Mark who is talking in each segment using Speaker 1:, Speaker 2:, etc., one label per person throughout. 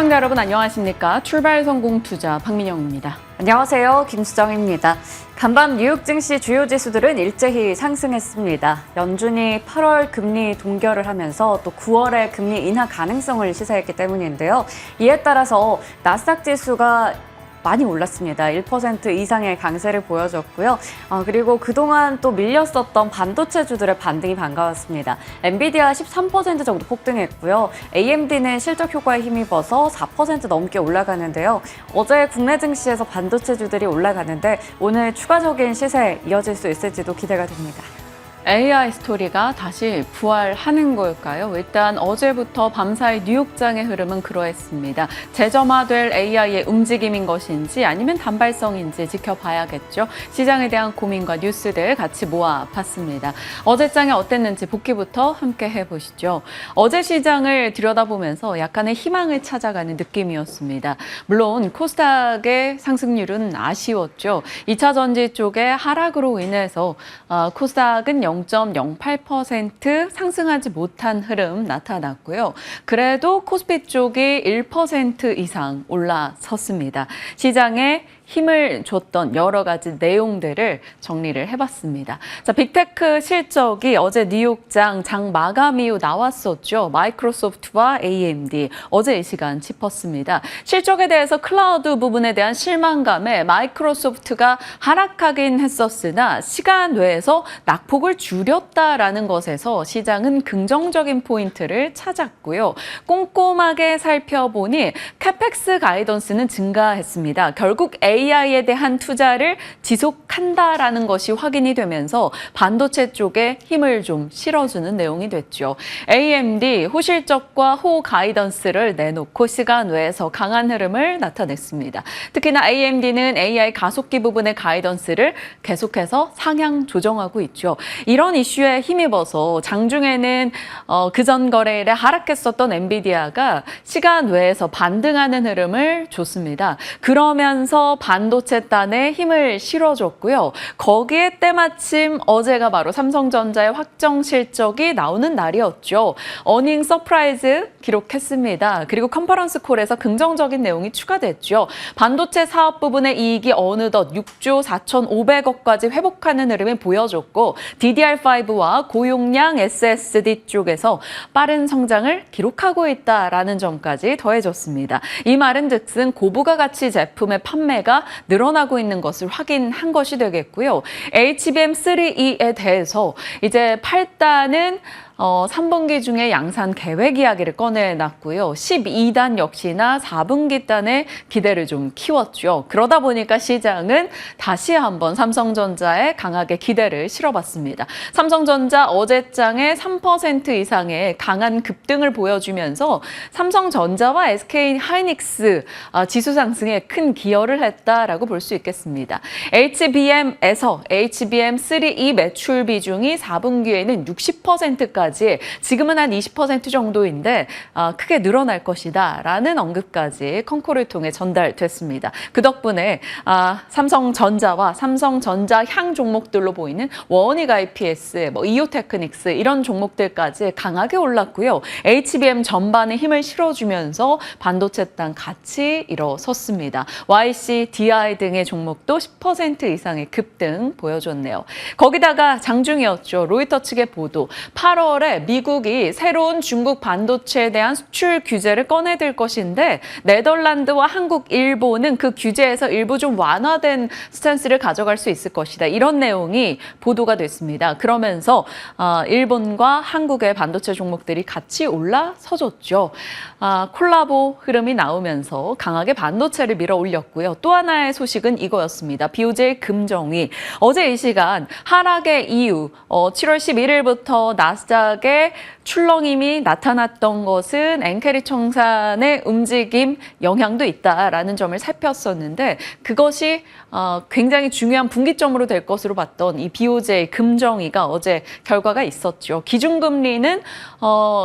Speaker 1: 시청자 여러분 안녕하십니까? 출발 성공 투자 박민영입니다.
Speaker 2: 안녕하세요. 김수정입니다. 간밤 뉴욕 증시 주요 지수들은 일제히 상승했습니다. 연준이 8월 금리 동결을 하면서 또 9월에 금리 인하 가능성을 시사했기 때문인데요. 이에 따라서 나스닥 지수가 많이 올랐습니다. 1% 이상의 강세를 보여줬고요. 그리고 그동안 또 밀렸었던 반도체주들의 반등이 반가웠습니다. 엔비디아 13% 정도 폭등했고요. AMD는 실적 효과에 힘입어서 4% 넘게 올라가는데요. 어제 국내 증시에서 반도체주들이 올라가는데 오늘 추가적인 시세 이어질 수 있을지도 기대가 됩니다.
Speaker 1: AI 스토리가 다시 부활하는 걸까요? 일단 어제부터 밤사이 뉴욕장의 흐름은 그러했습니다. 재점화될 AI의 움직임인 것인지 아니면 단발성인지 지켜봐야겠죠. 시장에 대한 고민과 뉴스들 같이 모아봤습니다. 어제장이 어땠는지 복기부터 함께 해보시죠. 어제 시장을 들여다보면서 약간의 희망을 찾아가는 느낌이었습니다. 물론 코스닥의 상승률은 아쉬웠죠. 2차 전지 쪽의 하락으로 인해서 코스닥은 0.08% 상승하지 못한 흐름 나타났고요. 그래도 코스피 쪽이 1% 이상 올라섰습니다. 시장에 힘을 줬던 여러 가지 내용들을 정리를 해봤습니다. 자, 빅테크 실적이 어제 뉴욕장 장 마감 이후 나왔었죠. 마이크로소프트와 AMD 어제 이 시간 짚었습니다. 실적에 대해서 클라우드 부분에 대한 실망감에 마이크로소프트가 하락하긴 했었으나 시간 외에서 낙폭을 줄였다라는 것에서 시장은 긍정적인 포인트를 찾았고요. 꼼꼼하게 살펴보니 캐펙스 가이던스는 증가했습니다. 결국 AI에 대한 투자를 지속한다라는 것이 확인이 되면서 반도체 쪽에 힘을 좀 실어주는 내용이 됐죠. AMD 호실적과 호 가이던스를 내놓고 시간 외에서 강한 흐름을 나타냈습니다. 특히나 AMD는 AI 가속기 부분의 가이던스를 계속해서 상향 조정하고 있죠. 이런 이슈에 힘입어서 장중에는 그전 거래일에 하락했었던 엔비디아가 시간 외에서 반등하는 흐름을 줬습니다. 그러면서 반도체 단에 힘을 실어줬고요. 거기에 때마침 어제가 바로 삼성전자의 확정 실적이 나오는 날이었죠. 어닝 서프라이즈 기록했습니다. 그리고 컨퍼런스 콜에서 긍정적인 내용이 추가됐죠. 반도체 사업 부분의 이익이 어느덧 6조 4,500억까지 회복하는 흐름을 보여줬고 DDR5와 고용량 SSD 쪽에서 빠른 성장을 기록하고 있다라는 점까지 더해졌습니다. 이 말은 즉슨 고부가 가치 제품의 판매가 늘어나고 있는 것을 확인한 것이 되겠고요. HBM3E에 대해서 이제 8단은 3분기 중에 양산 계획 이야기를 꺼내놨고요. 12단 역시나 4분기 단에 기대를 좀 키웠죠. 그러다 보니까 시장은 다시 한번 삼성전자에 강하게 기대를 실어봤습니다. 삼성전자 어제장에 3% 이상의 강한 급등을 보여주면서 삼성전자와 SK하이닉스 지수 상승에 큰 기여를 했다라고 볼 수 있겠습니다. HBM에서 HBM3E 매출 비중이 4분기에는 60%까지 지금은 한 20% 정도인데 크게 늘어날 것이다라는 언급까지 컨콜을 통해 전달됐습니다. 그 덕분에 삼성전자와 삼성전자 향 종목들로 보이는 원익 IPS, 이오테크닉스 이런 종목들까지 강하게 올랐고요. HBM 전반에 힘을 실어주면서 반도체 단 같이 일어섰습니다. YC, DI 등의 종목도 10% 이상의 급등 보여줬네요. 거기다가 장중이었죠. 로이터 측의 보도. 8월에 미국이 새로운 중국 반도체에 대한 수출 규제를 꺼내들 것인데 네덜란드와 한국, 일본은 그 규제에서 일부 좀 완화된 스탠스를 가져갈 수 있을 것이다. 이런 내용이 보도가 됐습니다. 그러면서 일본과 한국의 반도체 종목들이 같이 올라서줬죠. 콜라보 흐름이 나오면서 강하게 반도체를 밀어 올렸고요. 또 하나의 소식은 이거였습니다. BOJ 금정위. 어제 이 시간 하락의 이유 7월 11일부터 나스닥의 출렁임이 나타났던 것은 엔캐리 청산의 움직임 영향도 있다라는 점을 살폈었는데 그것이 굉장히 중요한 분기점으로 될 것으로 봤던 이 BOJ 금정위가 어제 결과가 있었죠. 기준금리는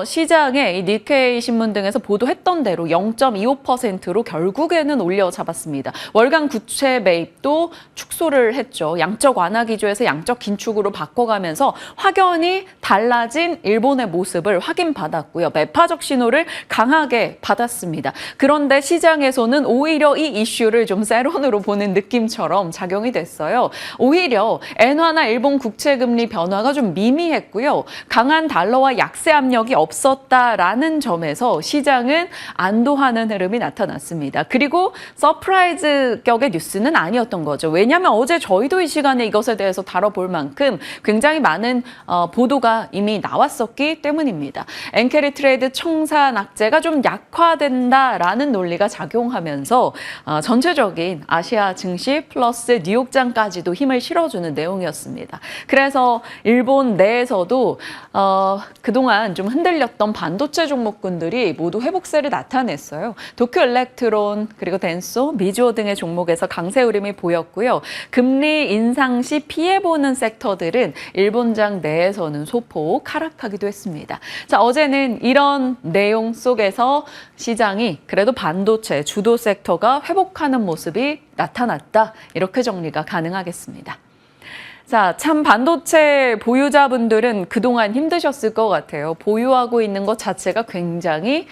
Speaker 1: 시장에 이 니케이 신문 등에서 보도했던 대로 0.25%로 결국에는 올려 잡았습니다. 월간 국채 매입도 축소를 했죠. 양적 완화 기조에서 양적 긴축으로 바꿔가면서 확연히 달라진 일본의 모습 모습을 확인받았고요. 매파적 신호를 강하게 받았습니다. 그런데 시장에서는 오히려 이 이슈를 좀 세론으로 보는 느낌처럼 작용이 됐어요. 오히려 엔화나 일본 국채금리 변화가 좀 미미했고요. 강한 달러와 약세 압력이 없었다라는 점에서 시장은 안도하는 흐름이 나타났습니다. 그리고 서프라이즈 격의 뉴스는 아니었던 거죠. 왜냐하면 어제 저희도 이 시간에 이것에 대해서 다뤄볼 만큼 굉장히 많은 보도가 이미 나왔었기 때문입니다. 엔캐리 트레이드 청산 악재가 좀 약화된다라는 논리가 작용하면서 전체적인 아시아 증시 플러스 뉴욕장까지도 힘을 실어주는 내용이었습니다. 그래서 일본 내에서도 그동안 좀 흔들렸던 반도체 종목군들이 모두 회복세를 나타냈어요. 도쿄 일렉트론 그리고 덴소, 미주오 등의 종목에서 강세 흐름이 보였고요. 금리 인상 시 피해보는 섹터들은 일본장 내에서는 소폭 하락하기도 했습니다. 자, 어제는 이런 내용 속에서 시장이 그래도 반도체 주도 섹터가 회복하는 모습이 나타났다. 이렇게 정리가 가능하겠습니다. 자, 참 반도체 보유자분들은 그동안 힘드셨을 것 같아요. 보유하고 있는 것 자체가 굉장히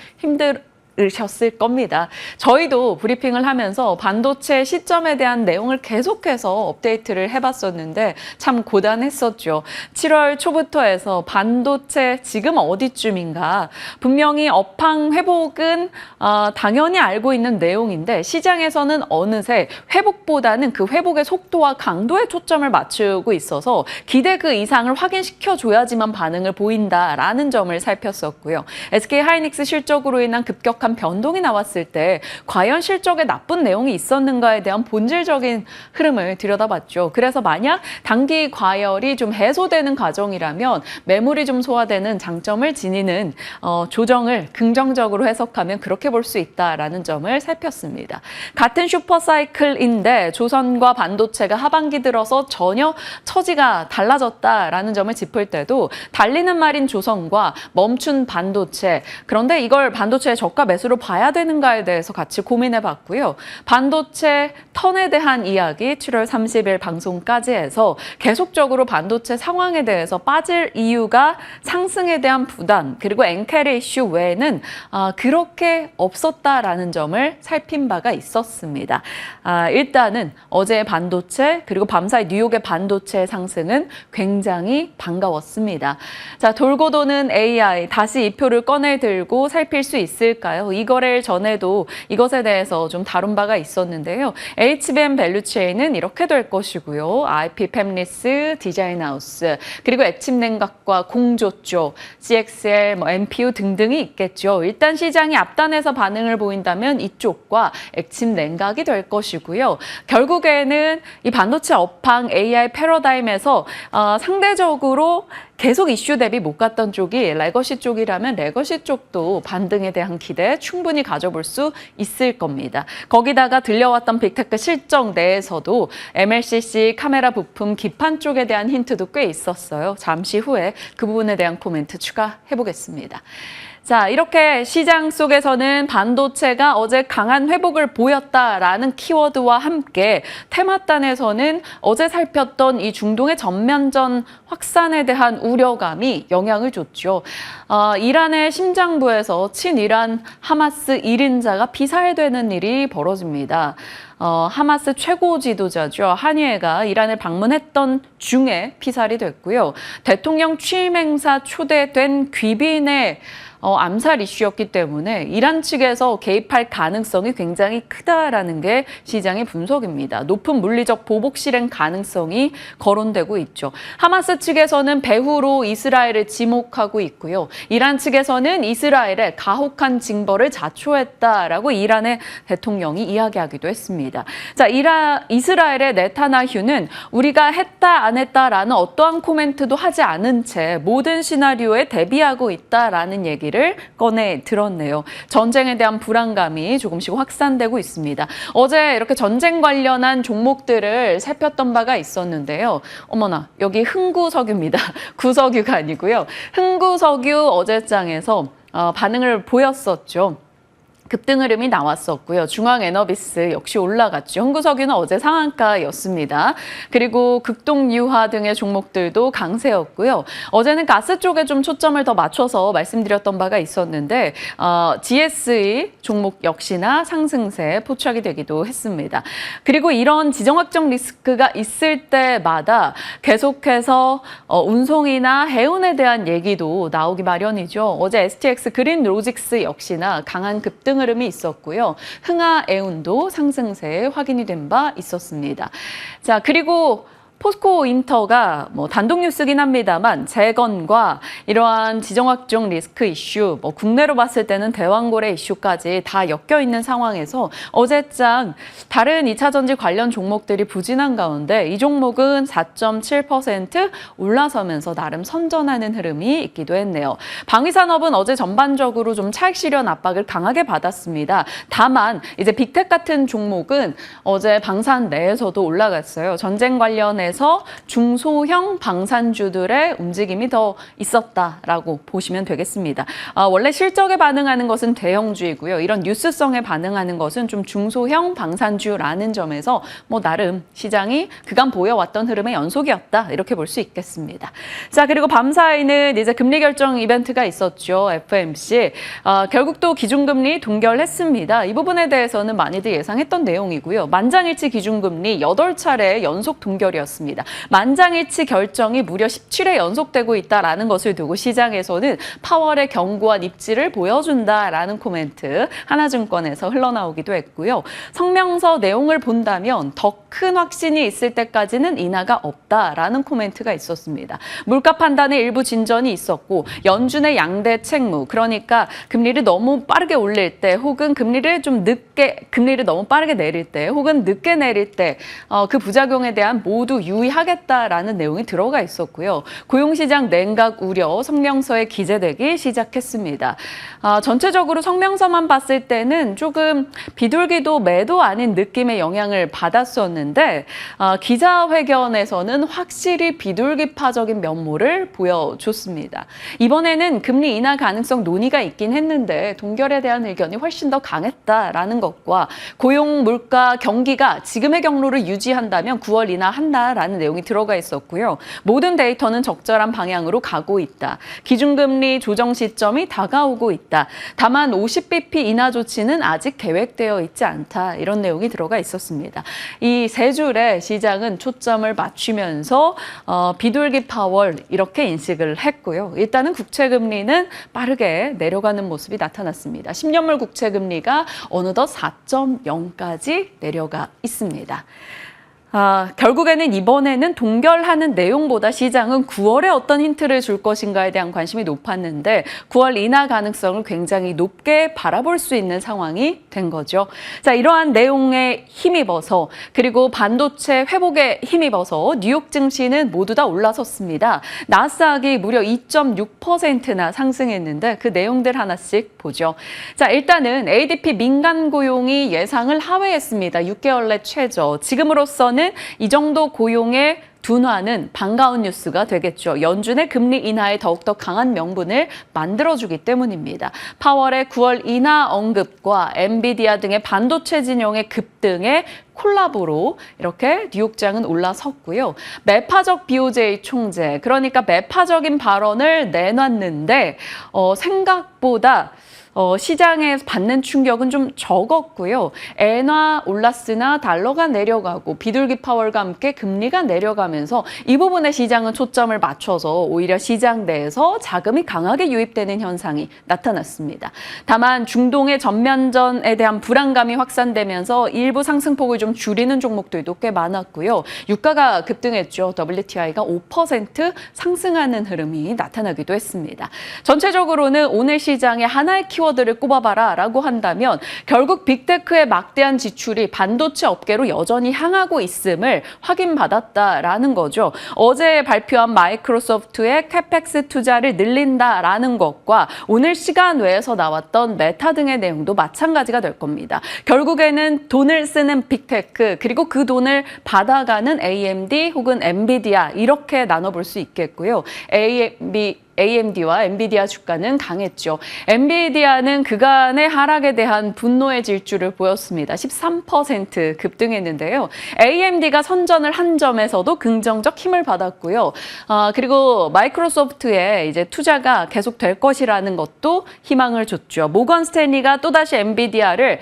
Speaker 1: 으셨을 겁니다. 저희도 브리핑을 하면서 반도체 시점에 대한 내용을 계속해서 업데이트를 해봤었는데 참 고단했었죠. 7월 초부터 해서 반도체 지금 어디쯤인가 분명히 업황 회복은 당연히 알고 있는 내용인데 시장에서는 어느새 회복보다는 그 회복의 속도와 강도에 초점을 맞추고 있어서 기대 그 이상을 확인시켜줘야지만 반응을 보인다라는 점을 살폈었고요. SK하이닉스 실적으로 인한 급격한 변동이 나왔을 때 과연 실적에 나쁜 내용이 있었는가에 대한 본질적인 흐름을 들여다봤죠. 그래서 만약 단기 과열이 좀 해소되는 과정이라면 매물이 좀 소화되는 장점을 지니는 조정을 긍정적으로 해석하면 그렇게 볼 수 있다라는 점을 살폈습니다. 같은 슈퍼사이클인데 조선과 반도체가 하반기 들어서 전혀 처지가 달라졌다라는 점을 짚을 때도 달리는 말인 조선과 멈춘 반도체 그런데 이걸 반도체의 저가 매수로 봐야 되는가에 대해서 같이 고민해 봤고요. 반도체 턴에 대한 이야기 7월 30일 방송까지 해서 계속적으로 반도체 상황에 대해서 빠질 이유가 상승에 대한 부담 그리고 엔캐리 이슈 외에는 그렇게 없었다라는 점을 살핀 바가 있었습니다. 일단은 어제의 반도체 그리고 밤사이 뉴욕의 반도체 상승은 굉장히 반가웠습니다. 자, 돌고 도는 AI 다시 이 표를 꺼내 들고 살필 수 있을까요? 이 거래일 전에도 이것에 대해서 좀 다룬 바가 있었는데요. HBM 밸류체인은 이렇게 될 것이고요. IP 팹리스, 디자인하우스, 그리고 액침 냉각과 공조 쪽, CXL, MPU 등등이 있겠죠. 일단 시장이 앞단에서 반응을 보인다면 이쪽과 액침 냉각이 될 것이고요. 결국에는 이 반도체 업황 AI 패러다임에서 상대적으로 계속 이슈 대비 못 갔던 쪽이 레거시 쪽이라면 레거시 쪽도 반등에 대한 기대 충분히 가져볼 수 있을 겁니다. 거기다가 들려왔던 빅테크 실적 내에서도 MLCC 카메라 부품 기판 쪽에 대한 힌트도 꽤 있었어요. 잠시 후에 그 부분에 대한 코멘트 추가해 보겠습니다. 자, 이렇게 시장 속에서는 반도체가 어제 강한 회복을 보였다라는 키워드와 함께 테마단에서는 어제 살폈던 이 중동의 전면전 확산에 대한 우려감이 영향을 줬죠. 이란의 심장부에서 친이란 하마스 1인자가 피살되는 일이 벌어집니다. 하마스 최고 지도자죠. 하니에가 이란을 방문했던 중에 피살이 됐고요. 대통령 취임 행사 초대된 귀빈의 암살 이슈였기 때문에 이란 측에서 개입할 가능성이 굉장히 크다라는 게 시장의 분석입니다. 높은 물리적 보복 실행 가능성이 거론되고 있죠. 하마스 측에서는 배후로 이스라엘을 지목하고 있고요. 이란 측에서는 이스라엘의 가혹한 징벌을 자초했다라고 이란의 대통령이 이야기하기도 했습니다. 자, 이스라엘의 네타냐후는 우리가 했다 안 했다라는 어떠한 코멘트도 하지 않은 채 모든 시나리오에 대비하고 있다라는 얘기를 꺼내 들었네요. 전쟁에 대한 불안감이 조금씩 확산되고 있습니다. 어제 이렇게 전쟁 관련한 종목들을 살폈던 바가 있었는데요. 어머나, 여기 흥구석유입니다. 구석유가 아니고요. 흥구석유 어제장에서 반응을 보였었죠. 급등 흐름이 나왔었고요. 중앙에너비스 역시 올라갔죠. 현구석유는 어제 상한가였습니다. 그리고 극동유화 등의 종목들도 강세였고요. 어제는 가스 쪽에 좀 초점을 더 맞춰서 말씀드렸던 바가 있었는데 GSE 종목 역시나 상승세 포착이 되기도 했습니다. 그리고 이런 지정학적 리스크가 있을 때마다 계속해서 운송이나 해운에 대한 얘기도 나오기 마련이죠. 어제 STX 그린로직스 역시나 강한 급등 흐름이 있었고요. 흥하해운도 상승세에 확인이 된 바 있었습니다. 자, 그리고 포스코 인터가 단독 뉴스긴 합니다만 재건과 이러한 지정학적 리스크 이슈, 국내로 봤을 때는 대왕고래 이슈까지 다 엮여 있는 상황에서 어제장 다른 2차 전지 관련 종목들이 부진한 가운데 이 종목은 4.7% 올라서면서 나름 선전하는 흐름이 있기도 했네요. 방위산업은 어제 전반적으로 좀 차익 실현 압박을 강하게 받았습니다. 다만 이제 빅텍 같은 종목은 어제 방산 내에서도 올라갔어요. 전쟁 관련해 에서 중소형 방산주들의 움직임이 더 있었다라고 보시면 되겠습니다. 원래 실적에 반응하는 것은 대형주이고요. 이런 뉴스성에 반응하는 것은 좀 중소형 방산주라는 점에서 나름 시장이 그간 보여왔던 흐름의 연속이었다 이렇게 볼 수 있겠습니다. 자, 그리고 밤사이는 이제 금리 결정 이벤트가 있었죠. FOMC. 결국 또 기준금리 동결했습니다. 이 부분에 대해서는 많이들 예상했던 내용이고요. 만장일치 기준금리 8차례 연속 동결이었습니다. 만장일치 결정이 무려 17회 연속되고 있다는 것을 두고 시장에서는 파월의 견고한 입지를 보여준다라는 코멘트 하나증권에서 흘러나오기도 했고요. 성명서 내용을 본다면 더 큰 확신이 있을 때까지는 인하가 없다라는 코멘트가 있었습니다. 물가 판단에 일부 진전이 있었고 연준의 양대 책무, 그러니까 금리를 너무 빠르게 올릴 때 혹은 금리를 너무 빠르게 내릴 때 혹은 늦게 내릴 때 그 부작용에 대한 모두 유의하겠다라는 내용이 들어가 있었고요. 고용시장 냉각 우려 성명서에 기재되기 시작했습니다. 전체적으로 성명서만 봤을 때는 조금 비둘기도 매도 아닌 느낌의 영향을 받았었는데 기자회견에서는 확실히 비둘기파적인 면모를 보여줬습니다. 이번에는 금리 인하 가능성 논의가 있긴 했는데 동결에 대한 의견이 훨씬 더 강했다라는 것과 고용, 물가, 경기가 지금의 경로를 유지한다면 9월 인하한다라는 내용이 들어가 있었고요. 모든 데이터는 적절한 방향으로 가고 있다. 기준금리 조정 시점이 다가오고 있다. 다만 50bp 인하 조치는 아직 계획되어 있지 않다. 이런 내용이 들어가 있었습니다. 이 세 줄에 시장은 초점을 맞추면서 비둘기 파월 이렇게 인식을 했고요. 일단은 국채금리는 빠르게 내려가는 모습이 나타났습니다. 10년물 국채금리가 어느덧 4.0까지 내려가 있습니다. 결국에는 이번에는 동결하는 내용보다 시장은 9월에 어떤 힌트를 줄 것인가에 대한 관심이 높았는데 9월 인하 가능성을 굉장히 높게 바라볼 수 있는 상황이 된 거죠. 자, 이러한 내용에 힘입어서 그리고 반도체 회복에 힘입어서 뉴욕 증시는 모두 다 올라섰습니다. 나스닥이 무려 2.6%나 상승했는데 그 내용들 하나씩 보죠. 자, 일단은 ADP 민간 고용이 예상을 하회했습니다. 6개월 내 최저. 지금으로서는 이 정도 고용의 둔화는 반가운 뉴스가 되겠죠. 연준의 금리 인하에 더욱더 강한 명분을 만들어주기 때문입니다. 파월의 9월 인하 언급과 엔비디아 등의 반도체 진영의 급등에 콜라보로 이렇게 뉴욕장은 올라섰고요. 매파적 BOJ 총재, 그러니까 매파적인 발언을 내놨는데 생각보다 시장에 받는 충격은 좀 적었고요. 엔화 올랐으나 달러가 내려가고 비둘기 파월과 함께 금리가 내려가면서 이 부분에 시장은 초점을 맞춰서 오히려 시장 내에서 자금이 강하게 유입되는 현상이 나타났습니다. 다만 중동의 전면전에 대한 불안감이 확산되면서 일부 상승폭을 좀 줄이는 종목들도 꽤 많았고요. 유가가 급등했죠. WTI가 5% 상승하는 흐름이 나타나기도 했습니다. 전체적으로는 오늘 시장에 하나의 키워드를 꼽아봐라 라고 한다면 결국 빅테크의 막대한 지출이 반도체 업계로 여전히 향하고 있음을 확인받았다라는 거죠. 어제 발표한 마이크로소프트의 캐펙스 투자를 늘린다라는 것과 오늘 시간 외에서 나왔던 메타 등의 내용도 마찬가지가 될 겁니다. 결국에는 돈을 쓰는 빅테크 그리고 그 돈을 받아가는 AMD 혹은 엔비디아 이렇게 나눠볼 수 있겠고요. AMD와 엔비디아 주가는 강했죠. 엔비디아는 그간의 하락에 대한 분노의 질주를 보였습니다. 13% 급등했는데요. AMD가 선전을 한 점에서도 긍정적 힘을 받았고요. 그리고 마이크로소프트의 이제 투자가 계속 될 것이라는 것도 희망을 줬죠. 모건 스탠리가 또다시 엔비디아를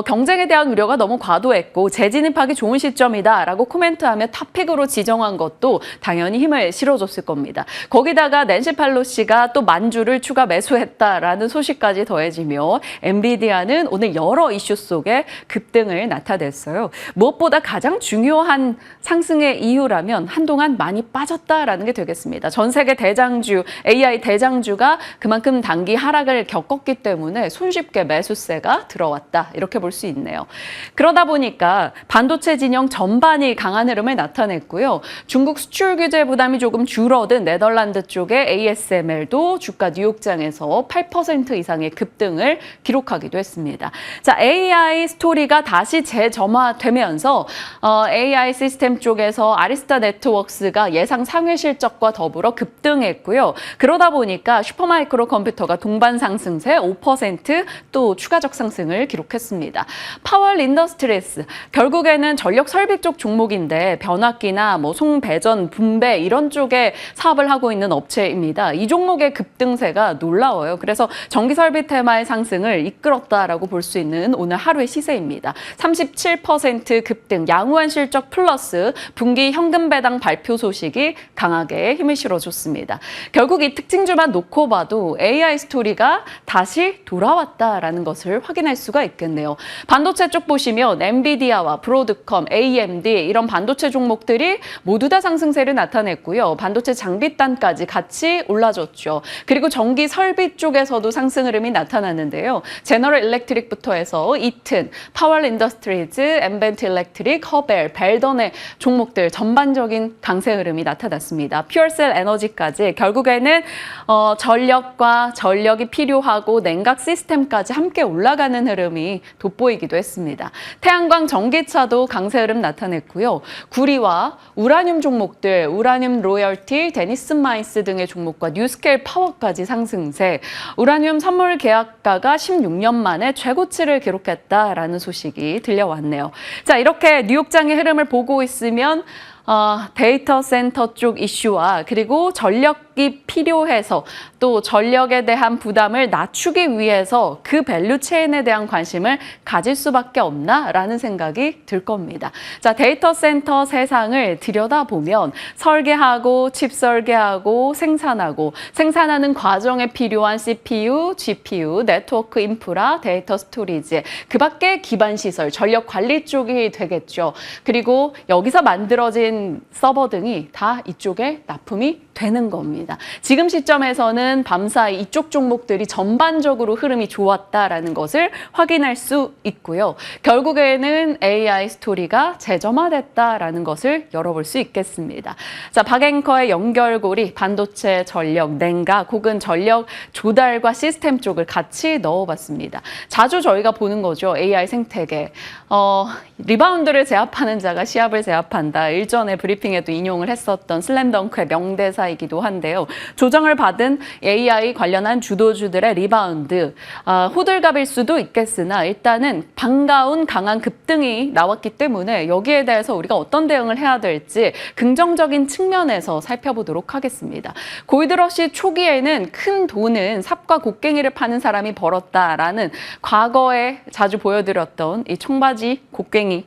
Speaker 1: 경쟁에 대한 우려가 너무 과도했고 재진입하기 좋은 시점이다라고 코멘트하며 탑픽으로 지정한 것도 당연히 힘을 실어줬을 겁니다. 거기다가 낸시 펠로시가 또 만주를 추가 매수했다라는 소식까지 더해지며 엔비디아는 오늘 여러 이슈 속에 급등을 나타냈어요. 무엇보다 가장 중요한 상승의 이유라면 한동안 많이 빠졌다라는 게 되겠습니다. 전 세계 대장주, AI 대장주가 그만큼 단기 하락을 겪었기 때문에 손쉽게 매수세가 들어왔다. 이렇게 볼 수 있네요. 그러다 보니까 반도체 진영 전반이 강한 흐름을 나타냈고요. 중국 수출 규제 부담이 조금 줄어든 네덜란드 쪽의 ASML도 주가 뉴욕장에서 8% 이상의 급등을 기록하기도 했습니다. 자, AI 스토리가 다시 재점화되면서 AI 시스템 쪽에서 아리스타 네트워크스가 예상 상회 실적과 더불어 급등했고요. 그러다 보니까 슈퍼마이크로 컴퓨터가 동반 상승세 5% 또 추가적 상승을 기록했습니다. 파월 인더스트리스, 결국에는 전력 설비 쪽 종목인데 변압기나 뭐 송배전, 분배 이런 쪽에 사업을 하고 있는 업체입니다. 이 종목의 급등세가 놀라워요. 그래서 전기 설비 테마의 상승을 이끌었다라고 볼 수 있는 오늘 하루의 시세입니다. 37% 급등, 양호한 실적 플러스 분기 현금 배당 발표 소식이 강하게 힘을 실어줬습니다. 결국 이 특징주만 놓고 봐도 AI 스토리가 다시 돌아왔다라는 것을 확인할 수가 있겠네요. 반도체 쪽 보시면 엔비디아와 브로드컴, AMD 이런 반도체 종목들이 모두 다 상승세를 나타냈고요. 반도체 장비단까지 같이 올라줬죠. 그리고 전기 설비 쪽에서도 상승 흐름이 나타났는데요. 제너럴 일렉트릭부터 해서 이튼, 파월 인더스트리즈, 엠벤트 일렉트릭, 허벨, 벨던의 종목들 전반적인 강세 흐름이 나타났습니다. 퓨어셀 에너지까지 결국에는 전력과 전력이 필요하고 냉각 시스템까지 함께 올라가는 흐름이 돋보이기도 했습니다. 태양광 전기차도 강세 흐름 나타냈고요. 구리와 우라늄 종목들, 우라늄 로열티, 데니슨 마이스 등의 종목과 뉴스케일 파워까지 상승세, 우라늄 선물 계약가가 16년 만에 최고치를 기록했다라는 소식이 들려왔네요. 자, 이렇게 뉴욕장의 흐름을 보고 있으면 데이터 센터 쪽 이슈와 그리고 전력이 필요해서 또 전력에 대한 부담을 낮추기 위해서 그 밸류 체인에 대한 관심을 가질 수밖에 없나라는 생각이 들 겁니다. 자, 데이터 센터 세상을 들여다보면 설계하고 칩 설계하고 생산하는 과정에 필요한 CPU, GPU, 네트워크 인프라, 데이터 스토리지, 그 밖에 기반 시설, 전력 관리 쪽이 되겠죠. 그리고 여기서 만들어진 서버 등이 다 이쪽에 납품이 되는 겁니다. 지금 시점에서는 밤사이 이쪽 종목들이 전반적으로 흐름이 좋았다라는 것을 확인할 수 있고요. 결국에는 AI 스토리가 재점화됐다라는 것을 열어볼 수 있겠습니다. 자, 박앵커의 연결고리, 반도체, 전력, 냉각 혹은 전력 조달과 시스템 쪽을 같이 넣어봤습니다. 자주 저희가 보는 거죠. AI 생태계. 리바운드를 제압하는 자가 시합을 제압한다. 일전에 브리핑에도 인용을 했었던 슬램덩크의 명대사이기도 한데요. 조정을 받은 AI 관련한 주도주들의 리바운드, 호들갑일 수도 있겠으나 일단은 반가운 강한 급등이 나왔기 때문에 여기에 대해서 우리가 어떤 대응을 해야 될지 긍정적인 측면에서 살펴보도록 하겠습니다. 골드러시 초기에는 큰 돈은 삽과 곡괭이를 파는 사람이 벌었다라는 과거에 자주 보여드렸던 이 청바지 곡괭이,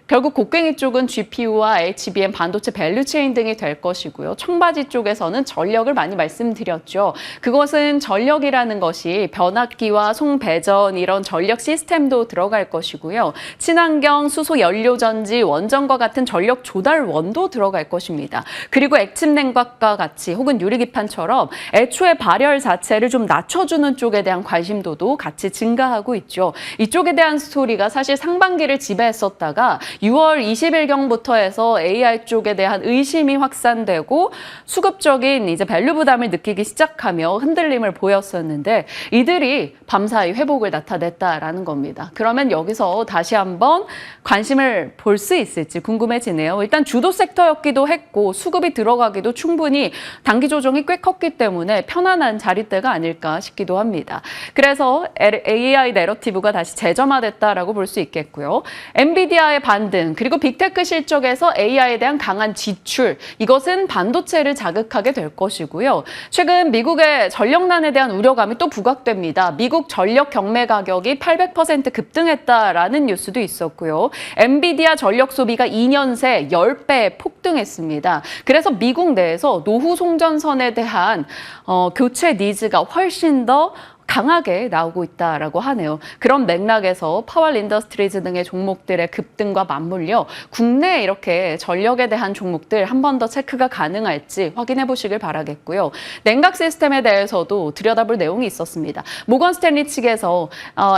Speaker 1: 결국 곡괭이 쪽은 GPU와 HBM, 반도체 밸류체인 등이 될 것이고요. 청바지 쪽에서는 전력을 많이 말씀드렸죠. 그것은 전력이라는 것이 변압기와 송배전 이런 전력 시스템도 들어갈 것이고요. 친환경, 수소 연료전지, 원전과 같은 전력 조달원도 들어갈 것입니다. 그리고 액침 냉각과 같이 혹은 유리기판처럼 애초에 발열 자체를 좀 낮춰주는 쪽에 대한 관심도도 같이 증가하고 있죠. 이쪽에 대한 스토리가 사실 상반기를 지배했었다가 6월 20일경부터 해서 AI 쪽에 대한 의심이 확산되고 수급적인 이제 밸류 부담을 느끼기 시작하며 흔들림을 보였었는데 이들이 밤사이 회복을 나타냈다라는 겁니다. 그러면 여기서 다시 한번 관심을 볼 수 있을지 궁금해지네요. 일단 주도 섹터였기도 했고 수급이 들어가기도 충분히 단기 조정이 꽤 컸기 때문에 편안한 자리대가 아닐까 싶기도 합니다. 그래서 AI 내러티브가 다시 재점화됐다라고 볼 수 있겠고요. 엔비디아의 반등 그리고 빅테크 실적에서 AI에 대한 강한 지출 이것은 반도체를 자극하게 될 것이고요. 최근 미국의 전력난에 대한 우려감이 또 부각됩니다. 미국 전력 경매 가격이 800% 급등했다라는 뉴스도 있었고요. 엔비디아 전력 소비가 2년 새 10배 폭등했습니다. 그래서 미국 내에서 노후 송전선에 대한 교체 니즈가 훨씬 더 강하게 나오고 있다라고 하네요. 그런 맥락에서 파월 인더스트리즈 등의 종목들의 급등과 맞물려 국내 이렇게 전력에 대한 종목들 한 번 더 체크가 가능할지 확인해 보시길 바라겠고요. 냉각 시스템에 대해서도 들여다볼 내용이 있었습니다. 모건 스탠리 측에서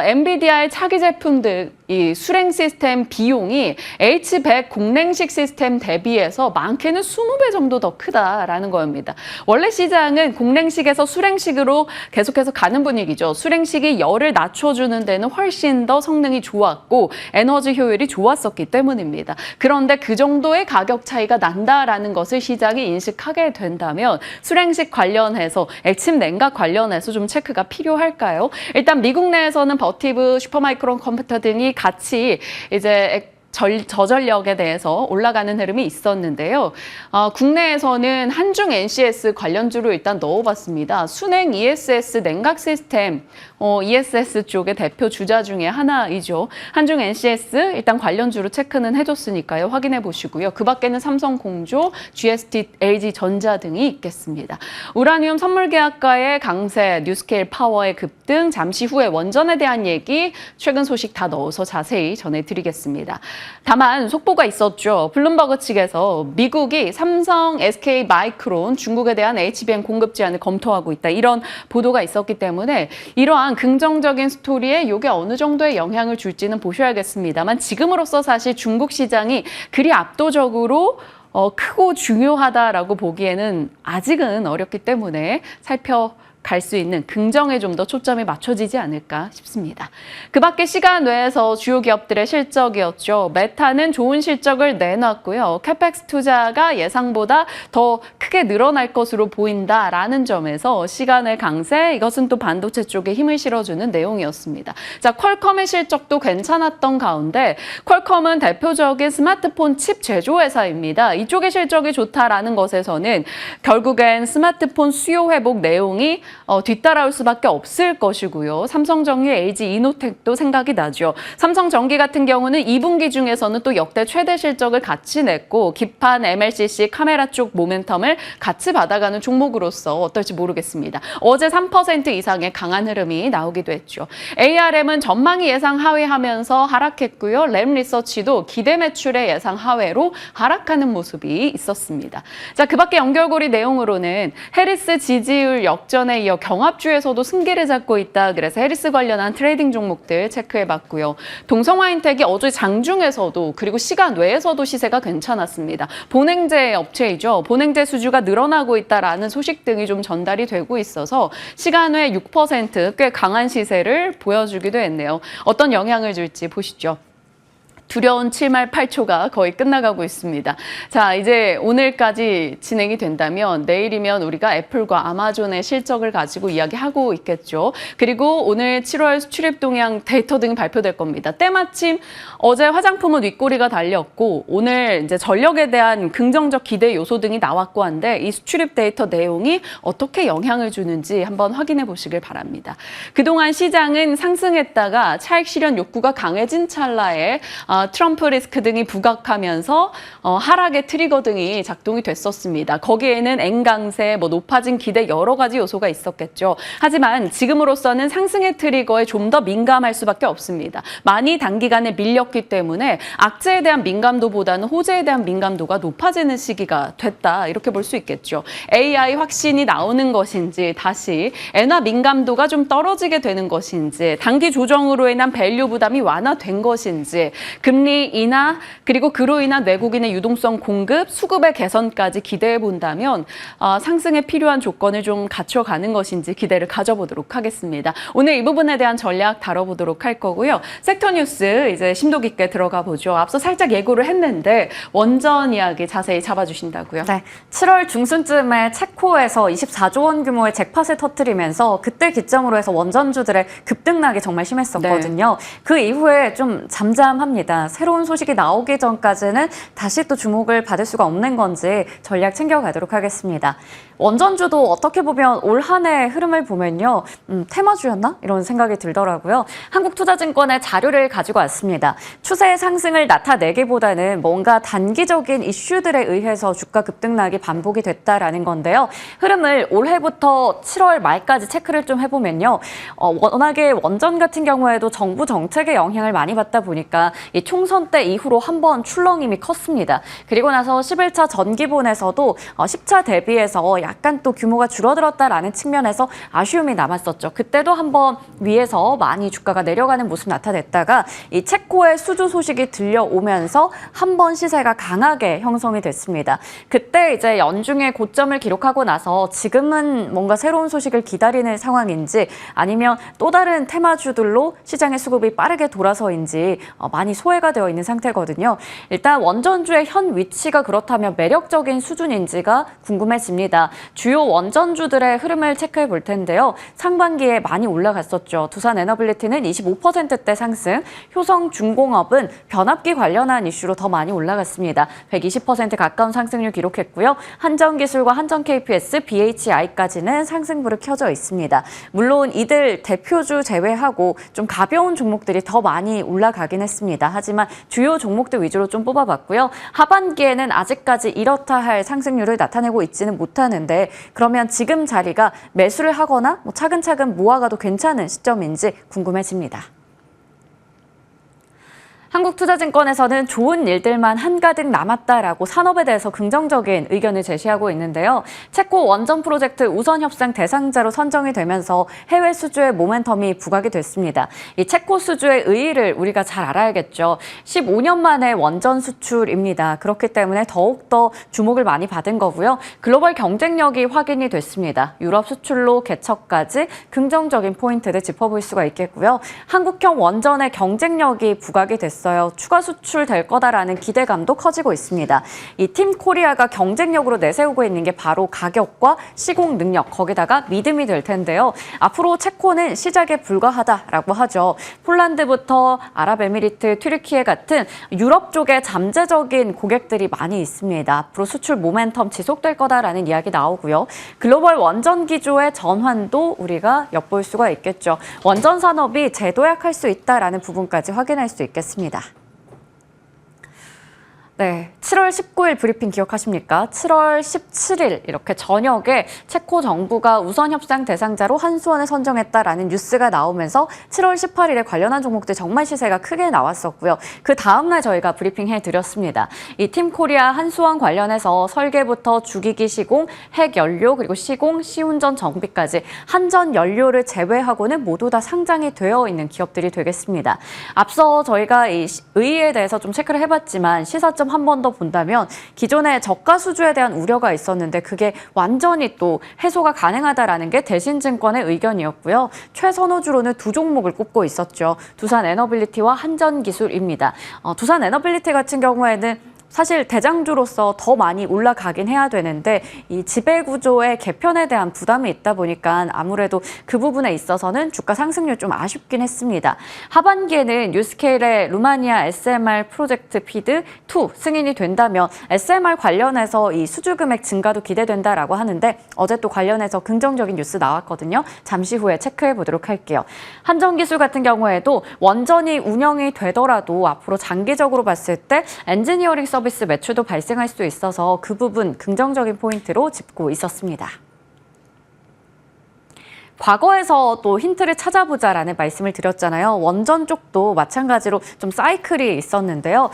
Speaker 1: 엔비디아의 차기 제품들 이 수냉 시스템 비용이 H100 공냉식 시스템 대비해서 많게는 20배 정도 더 크다라는 겁니다. 원래 시장은 공냉식에서 수냉식으로 계속해서 가는 분위기죠. 수냉식이 열을 낮춰주는 데는 훨씬 더 성능이 좋았고 에너지 효율이 좋았었기 때문입니다. 그런데 그 정도의 가격 차이가 난다라는 것을 시장이 인식하게 된다면 수냉식 관련해서 액침 냉각 관련해서 좀 체크가 필요할까요? 일단 미국 내에서는 버티브, 슈퍼마이크론 컴퓨터 등이 같이 이제 저전력에 대해서 올라가는 흐름이 있었는데요. 국내에서는 한중 NCS 관련주로 일단 넣어봤습니다. 순행 ESS 냉각 시스템 ESS 쪽의 대표 주자 중에 하나이죠. 한중 NCS 일단 관련주로 체크는 해줬으니까요. 확인해 보시고요. 그 밖에는 삼성공조, GST, LG전자 등이 있겠습니다. 우라늄 선물계약가의 강세, 뉴스케일 파워의 급등, 잠시 후에 원전에 대한 얘기 최근 소식 다 넣어서 자세히 전해드리겠습니다. 다만 속보가 있었죠. 블룸버그 측에서 미국이 삼성, SK 마이크론, 중국에 대한 HBM 공급 제한을 검토하고 있다. 이런 보도가 있었기 때문에 이러한 긍정적인 스토리에 이게 어느 정도의 영향을 줄지는 보셔야겠습니다만 지금으로서 사실 중국 시장이 그리 압도적으로 크고 중요하다라고 보기에는 아직은 어렵기 때문에 갈 수 있는 긍정에 좀 더 초점이 맞춰지지 않을까 싶습니다. 그 밖에 시간 외에서 주요 기업들의 실적이었죠. 메타는 좋은 실적을 내놨고요. 캐펙스 투자가 예상보다 더 크게 늘어날 것으로 보인다라는 점에서 시간의 강세, 이것은 또 반도체 쪽에 힘을 실어주는 내용이었습니다. 자, 퀄컴의 실적도 괜찮았던 가운데 퀄컴은 대표적인 스마트폰 칩 제조회사입니다. 이쪽의 실적이 좋다라는 것에서는 결국엔 스마트폰 수요 회복 내용이 뒤따라올 수밖에 없을 것이고요. 삼성전기, LG 이노텍도 생각이 나죠. 삼성전기 같은 경우는 2분기 중에서는 또 역대 최대 실적을 같이 냈고 기판, MLCC, 카메라 쪽 모멘텀을 같이 받아가는 종목으로서 어떨지 모르겠습니다. 어제 3% 이상의 강한 흐름이 나오기도 했죠. ARM은 전망이 예상 하회하면서 하락했고요. 램리서치도 기대 매출의 예상 하회로 하락하는 모습이 있었습니다. 자, 그 밖에 연결고리 내용으로는 해리스 지지율 역전에 이어 경합주에서도 승기를 잡고 있다. 그래서 해리스 관련한 트레이딩 종목들 체크해봤고요. 동성화인텍이 어제 장중에서도 그리고 시간 외에서도 시세가 괜찮았습니다. 본행제 업체이죠. 본행제 수주가 늘어나고 있다라는 소식 등이 좀 전달이 되고 있어서 시간 외 6% 꽤 강한 시세를 보여주기도 했네요. 어떤 영향을 줄지 보시죠. 두려운 7말 8초가 거의 끝나가고 있습니다. 자, 이제 오늘까지 진행이 된다면 내일이면 우리가 애플과 아마존의 실적을 가지고 이야기하고 있겠죠. 그리고 오늘 7월 수출입 동향 데이터 등이 발표될 겁니다. 때마침 어제 화장품은 윗꼬리가 달렸고 오늘 이제 전력에 대한 긍정적 기대 요소 등이 나왔고 한데 이 수출입 데이터 내용이 어떻게 영향을 주는지 한번 확인해 보시길 바랍니다. 그동안 시장은 상승했다가 차익 실현 욕구가 강해진 찰나에 트럼프 리스크 등이 부각하면서 하락의 트리거 등이 작동이 됐었습니다. 거기에는 엔강세, 높아진 기대 여러 가지 요소가 있었겠죠. 하지만 지금으로서는 상승의 트리거에 좀 더 민감할 수밖에 없습니다. 많이 단기간에 밀렸기 때문에 악재에 대한 민감도보다는 호재에 대한 민감도가 높아지는 시기가 됐다. 이렇게 볼 수 있겠죠. AI 확신이 나오는 것인지 다시 엔화 민감도가 좀 떨어지게 되는 것인지 단기 조정으로 인한 밸류 부담이 완화된 것인지 그 금리 인하 그리고 그로 인한 외국인의 유동성 공급, 수급의 개선까지 기대해 본다면 상승에 필요한 조건을 좀 갖춰가는 것인지 기대를 가져보도록 하겠습니다. 오늘 이 부분에 대한 전략 다뤄보도록 할 거고요. 섹터 뉴스 이제 심도 깊게 들어가 보죠. 앞서 살짝 예고를 했는데 원전 이야기 자세히 잡아주신다고요?
Speaker 2: 네, 7월 중순쯤에 체코에서 24조 원 규모의 잭팟을 터뜨리면서 그때 기점으로 해서 원전주들의 급등락이 정말 심했었거든요. 네. 그 이후에 좀 잠잠합니다. 새로운 소식이 나오기 전까지는 다시 또 주목을 받을 수가 없는 건지 전략 챙겨가도록 하겠습니다. 원전주도 어떻게 보면 올 한 해 흐름을 보면요. 테마주였나? 이런 생각이 들더라고요. 한국투자증권의 자료를 가지고 왔습니다. 추세 상승을 나타내기보다는 뭔가 단기적인 이슈들에 의해서 주가 급등락이 반복이 됐다라는 건데요. 흐름을 올해부터 7월 말까지 체크를 좀 해보면요. 워낙에 원전 같은 경우에도 정부 정책의 영향을 많이 받다 보니까 이 총선 때 이후로 한번 출렁임이 컸습니다. 그리고 나서 11차 전기본에서도 10차 대비해서 약간 또 규모가 줄어들었다라는 측면에서 아쉬움이 남았었죠. 그때도 한번 위에서 많이 주가가 내려가는 모습 나타냈다가 이 체코의 수주 소식이 들려오면서 한번 시세가 강하게 형성이 됐습니다. 그때 이제 연중에 고점을 기록하고 나서 지금은 뭔가 새로운 소식을 기다리는 상황인지 아니면 또 다른 테마주들로 시장의 수급이 빠르게 돌아서인지 많이 소외가 되어 있는 상태거든요. 일단 원전주의 현 위치가 그렇다면 매력적인 수준인지가 궁금해집니다. 주요 원전주들의 흐름을 체크해 볼 텐데요. 상반기에 많이 올라갔었죠. 두산에너빌리티는 25%대 상승, 효성중공업은 변압기 관련한 이슈로 더 많이 올라갔습니다. 120% 가까운 상승률 기록했고요. 한전기술과 한전KPS, BHI까지는 상승부를 켜져 있습니다. 물론 이들 대표주 제외하고 좀 가벼운 종목들이 더 많이 올라가긴 했습니다. 하지만 주요 종목들 위주로 좀 뽑아봤고요. 하반기에는 아직까지 이렇다 할 상승률을 나타내고 있지는 못하는데 그러면 지금 자리가 매수를 하거나 차근차근 모아가도 괜찮은 시점인지 궁금해집니다. 한국투자증권에서는 좋은 일들만 한가득 남았다라고 산업에 대해서 긍정적인 의견을 제시하고 있는데요. 체코 원전 프로젝트 우선 협상 대상자로 선정이 되면서 해외 수주의 모멘텀이 부각이 됐습니다. 이 체코 수주의 의의를 우리가 잘 알아야겠죠. 15년 만에 원전 수출입니다. 그렇기 때문에 더욱더 주목을 많이 받은 거고요. 글로벌 경쟁력이 확인이 됐습니다. 유럽 수출로 개척까지 긍정적인 포인트를 짚어볼 수가 있겠고요. 한국형 원전의 경쟁력이 부각이 됐습니다. 추가 수출될 거다라는 기대감도 커지고 있습니다. 이 팀 코리아가 경쟁력으로 내세우고 있는 게 바로 가격과 시공 능력, 거기다가 믿음이 될 텐데요. 앞으로 체코는 시작에 불과하다라고 하죠. 폴란드부터 아랍에미리트, 튀르키예 같은 유럽 쪽에 잠재적인 고객들이 많이 있습니다. 앞으로 수출 모멘텀 지속될 거다라는 이야기 나오고요. 글로벌 원전 기조의 전환도 우리가 엿볼 수가 있겠죠. 원전 산업이 재도약할 수 있다라는 부분까지 확인할 수 있겠습니다. 네, 7월 19일 브리핑 기억하십니까? 7월 17일 이렇게 저녁에 체코 정부가 우선 협상 대상자로 한수원을 선정했다라는 뉴스가 나오면서 7월 18일에 관련한 종목들 정말 시세가 크게 나왔었고요. 그 다음날 저희가 브리핑 해드렸습니다. 이 팀 코리아 한수원 관련해서 설계부터 주기기 시공, 핵연료 그리고 시공, 시운전 정비까지 한전 연료를 제외하고는 모두 다 상장이 되어 있는 기업들이 되겠습니다. 앞서 저희가 이 의의에 대해서 좀 체크를 해봤지만 시사점 한 번 더 본다면 기존의 저가 수주에 대한 우려가 있었는데 그게 완전히 또 해소가 가능하다라는 게 대신증권의 의견이었고요. 최선호주로는 두 종목을 꼽고 있었죠. 두산에너빌리티와 한전기술입니다. 두산에너빌리티 같은 경우에는 사실 대장주로서 더 많이 올라가긴 해야 되는데 이 지배구조의 개편에 대한 부담이 있다 보니까 아무래도 그 부분에 있어서는 주가 상승률 좀 아쉽긴 했습니다. 하반기에는 뉴스케일의 루마니아 SMR 프로젝트 피드 2 승인이 된다면 SMR 관련해서 이 수주 금액 증가도 기대된다라고 하는데 어제 또 관련해서 긍정적인 뉴스 나왔거든요. 잠시 후에 체크해 보도록 할게요. 한전기술 같은 경우에도 원전이 운영이 되더라도 앞으로 장기적으로 봤을 때 엔지니어링 서비스 매출도 발생할 수 있어서 그 부분 긍정적인 포인트로 짚고 있었습니다. 과거에서 또 힌트를 찾아보자라는 말씀을 드렸잖아요. 원전 쪽도 마찬가지로 좀 사이클이 있었는데요.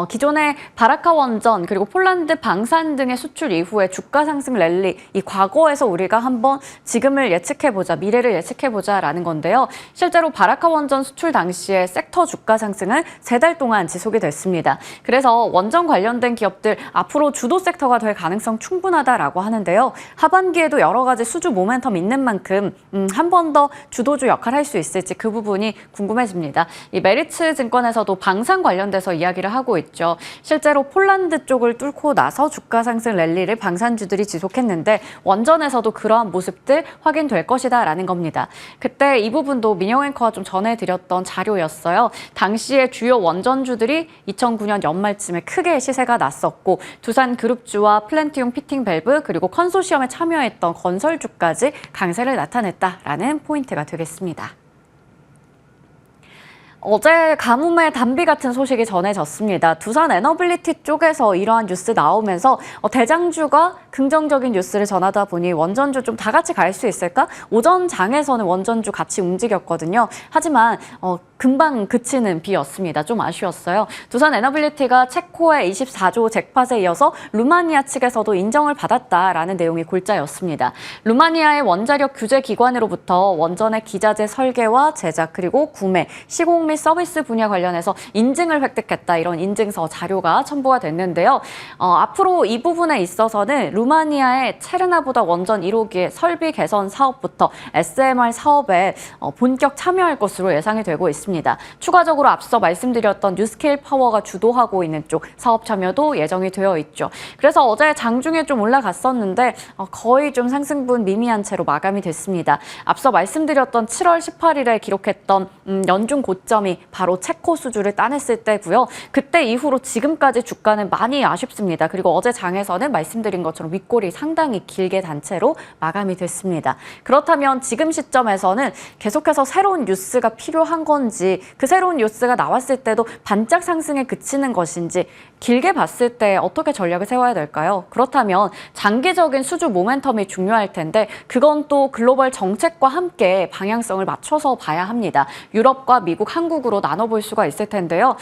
Speaker 2: 기존의 바라카 원전 그리고 폴란드 방산 등의 수출 이후에 주가 상승 랠리, 이 과거에서 우리가 한번 지금을 예측해보자, 미래를 예측해보자라는 건데요. 실제로 바라카 원전 수출 당시에 섹터 주가 상승은 3달 동안 지속이 됐습니다. 그래서 원전 관련된 기업들 앞으로 주도 섹터가 될 가능성 충분하다라고 하는데요. 하반기에도 여러 가지 수주 모멘텀 있는 만큼 한 번 더 주도주 역할을 할 수 있을지 그 부분이 궁금해집니다. 이 메리츠 증권에서도 방산 관련돼서 이야기를 하고 있죠. 실제로 폴란드 쪽을 뚫고 나서 주가 상승 랠리를 방산주들이 지속했는데 원전에서도 그러한 모습들 확인될 것이다라는 겁니다. 그때 이 부분도 민영 앵커가 좀 전해드렸던 자료였어요. 당시에 주요 원전주들이 2009년 연말쯤에 크게 시세가 났었고 두산그룹주와 플랜티움 피팅 밸브 그리고 컨소시엄에 참여했던 건설주까지 강세를 나타냈다라는 포인트가 되겠습니다. 어제 가뭄에 단비 같은 소식이 전해졌습니다. 두산 에너빌리티 쪽에서 이러한 뉴스 나오면서 대장주가 긍정적인 뉴스를 전하다 보니 원전주 좀 다 같이 갈 수 있을까? 오전 장에서는 원전주 같이 움직였거든요. 하지만 금방 그치는 비였습니다. 좀 아쉬웠어요. 두산 에너빌리티가 체코의 24조 잭팟에 이어서 루마니아 측에서도 인정을 받았다라는 내용이 골자였습니다. 루마니아의 원자력 규제 기관으로부터 원전의 기자재 설계와 제작 그리고 구매, 시공 및 서비스 분야 관련해서 인증을 획득했다. 이런 인증서 자료가 첨부가 됐는데요. 앞으로 이 부분에 있어서는 루마니아의 체르나보다 원전 1호기의 설비 개선 사업부터 SMR 사업에 본격 참여할 것으로 예상이 되고 있습니다. 추가적으로 앞서 말씀드렸던 뉴스케일 파워가 주도하고 있는 쪽 사업 참여도 예정이 되어 있죠. 그래서 어제 장중에 좀 올라갔었는데 거의 좀 상승분 미미한 채로 마감이 됐습니다. 앞서 말씀드렸던 7월 18일에 기록했던 연중 고점이 바로 체코 수주를 따냈을 때고요. 그때 이후로 지금까지 주가는 많이 아쉽습니다. 그리고 어제 장에서는 말씀드린 것처럼 윗골이 상당히 길게 단 채로 마감이 됐습니다. 그렇다면 지금 시점에서는 계속해서 새로운 뉴스가 필요한 건지 그 새로운 뉴스가 나왔을 때도 반짝 상승에 그치는 것인지 길게 봤을 때 어떻게 전략을 세워야 될까요? 그렇다면 장기적인 수주 모멘텀이 중요할 텐데 그건 또 글로벌 정책과 함께 방향성을 맞춰서 봐야 합니다. 유럽과 미국, 한국으로 나눠볼 수가 있을 텐데요.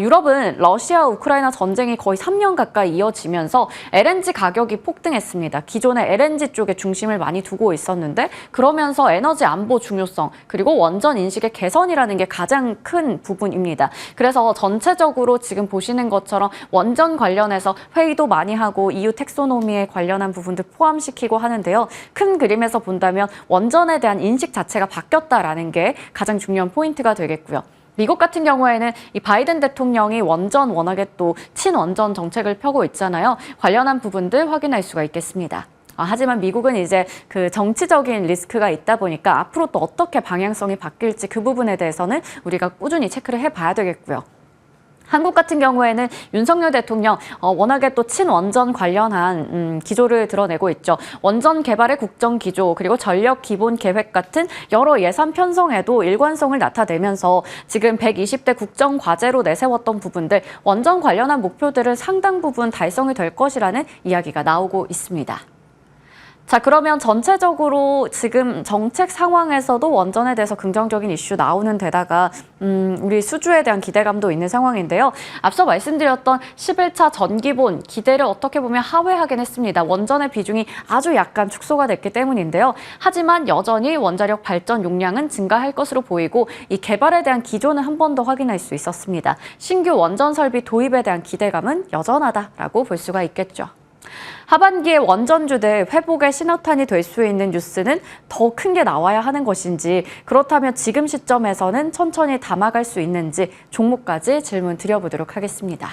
Speaker 2: 유럽은 러시아, 우크라이나 전쟁이 거의 3년 가까이 이어지면서 LNG 가격이 폭등했습니다. 기존의 LNG 쪽에 중심을 많이 두고 있었는데 그러면서 에너지 안보 중요성 그리고 원전 인식의 개선이라는 게 가장 큰 부분입니다. 그래서 전체적으로 지금 보시는 것처럼 원전 관련해서 회의도 많이 하고 EU 텍소노미에 관련한 부분들 포함시키고 하는데요. 큰 그림에서 본다면 원전에 대한 인식 자체가 바뀌었다라는 게 가장 중요한 포인트가 되겠고요. 미국 같은 경우에는 이 바이든 대통령이 원전 워낙에 또 친원전 정책을 펴고 있잖아요. 관련한 부분들 확인할 수가 있겠습니다. 하지만 미국은 이제 그 정치적인 리스크가 있다 보니까 앞으로 또 어떻게 방향성이 바뀔지 그 부분에 대해서는 우리가 꾸준히 체크를 해봐야 되겠고요. 한국 같은 경우에는 윤석열 대통령 워낙에 또 친원전 관련한 기조를 드러내고 있죠. 원전 개발의 국정기조 그리고 전력 기본 계획 같은 여러 예산 편성에도 일관성을 나타내면서 지금 120대 국정과제로 내세웠던 부분들 원전 관련한 목표들을 상당 부분 달성이 될 것이라는 이야기가 나오고 있습니다. 자, 그러면 전체적으로 지금 정책 상황에서도 원전에 대해서 긍정적인 이슈 나오는 데다가 우리 수주에 대한 기대감도 있는 상황인데요. 앞서 말씀드렸던 11차 전기본 기대를 어떻게 보면 하회하긴 했습니다. 원전의 비중이 아주 약간 축소가 됐기 때문인데요. 하지만 여전히 원자력 발전 용량은 증가할 것으로 보이고 이 개발에 대한 기조는 한 번 더 확인할 수 있었습니다. 신규 원전 설비 도입에 대한 기대감은 여전하다라고 볼 수가 있겠죠. 하반기에 원전주들 회복의 신호탄이 될 수 있는 뉴스는 더 큰 게 나와야 하는 것인지 그렇다면 지금 시점에서는 천천히 담아갈 수 있는지 종목까지 질문 드려보도록 하겠습니다.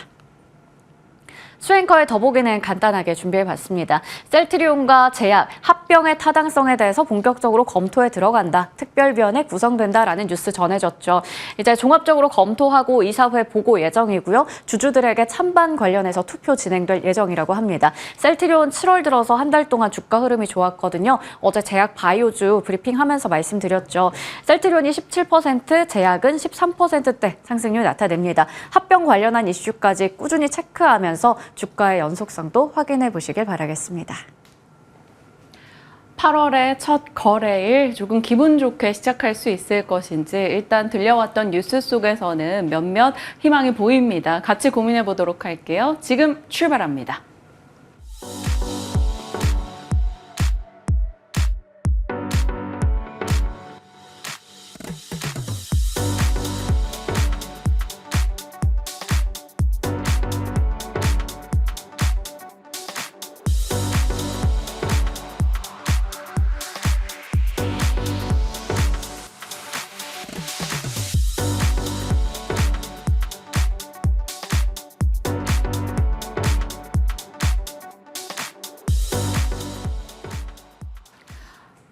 Speaker 2: 수앵커의 더보기는 간단하게 준비해봤습니다. 셀트리온과 제약, 합병의 타당성에 대해서 본격적으로 검토에 들어간다. 특별위원회 구성된다라는 뉴스 전해졌죠. 이제 종합적으로 검토하고 이사회 보고 예정이고요. 주주들에게 찬반 관련해서 투표 진행될 예정이라고 합니다. 셀트리온 7월 들어서 한 달 동안 주가 흐름이 좋았거든요. 어제 제약 바이오주 브리핑하면서 말씀드렸죠. 셀트리온이 17%, 제약은 13%대 상승률 나타냅니다. 합병 관련한 이슈까지 꾸준히 체크하면서 주가의 연속성도 확인해 보시길 바라겠습니다.
Speaker 1: 8월의 첫 거래일 조금 기분 좋게 시작할 수 있을 것인지 일단 들려왔던 뉴스 속에서는 몇몇 희망이 보입니다. 같이 고민해 보도록 할게요. 지금 출발합니다.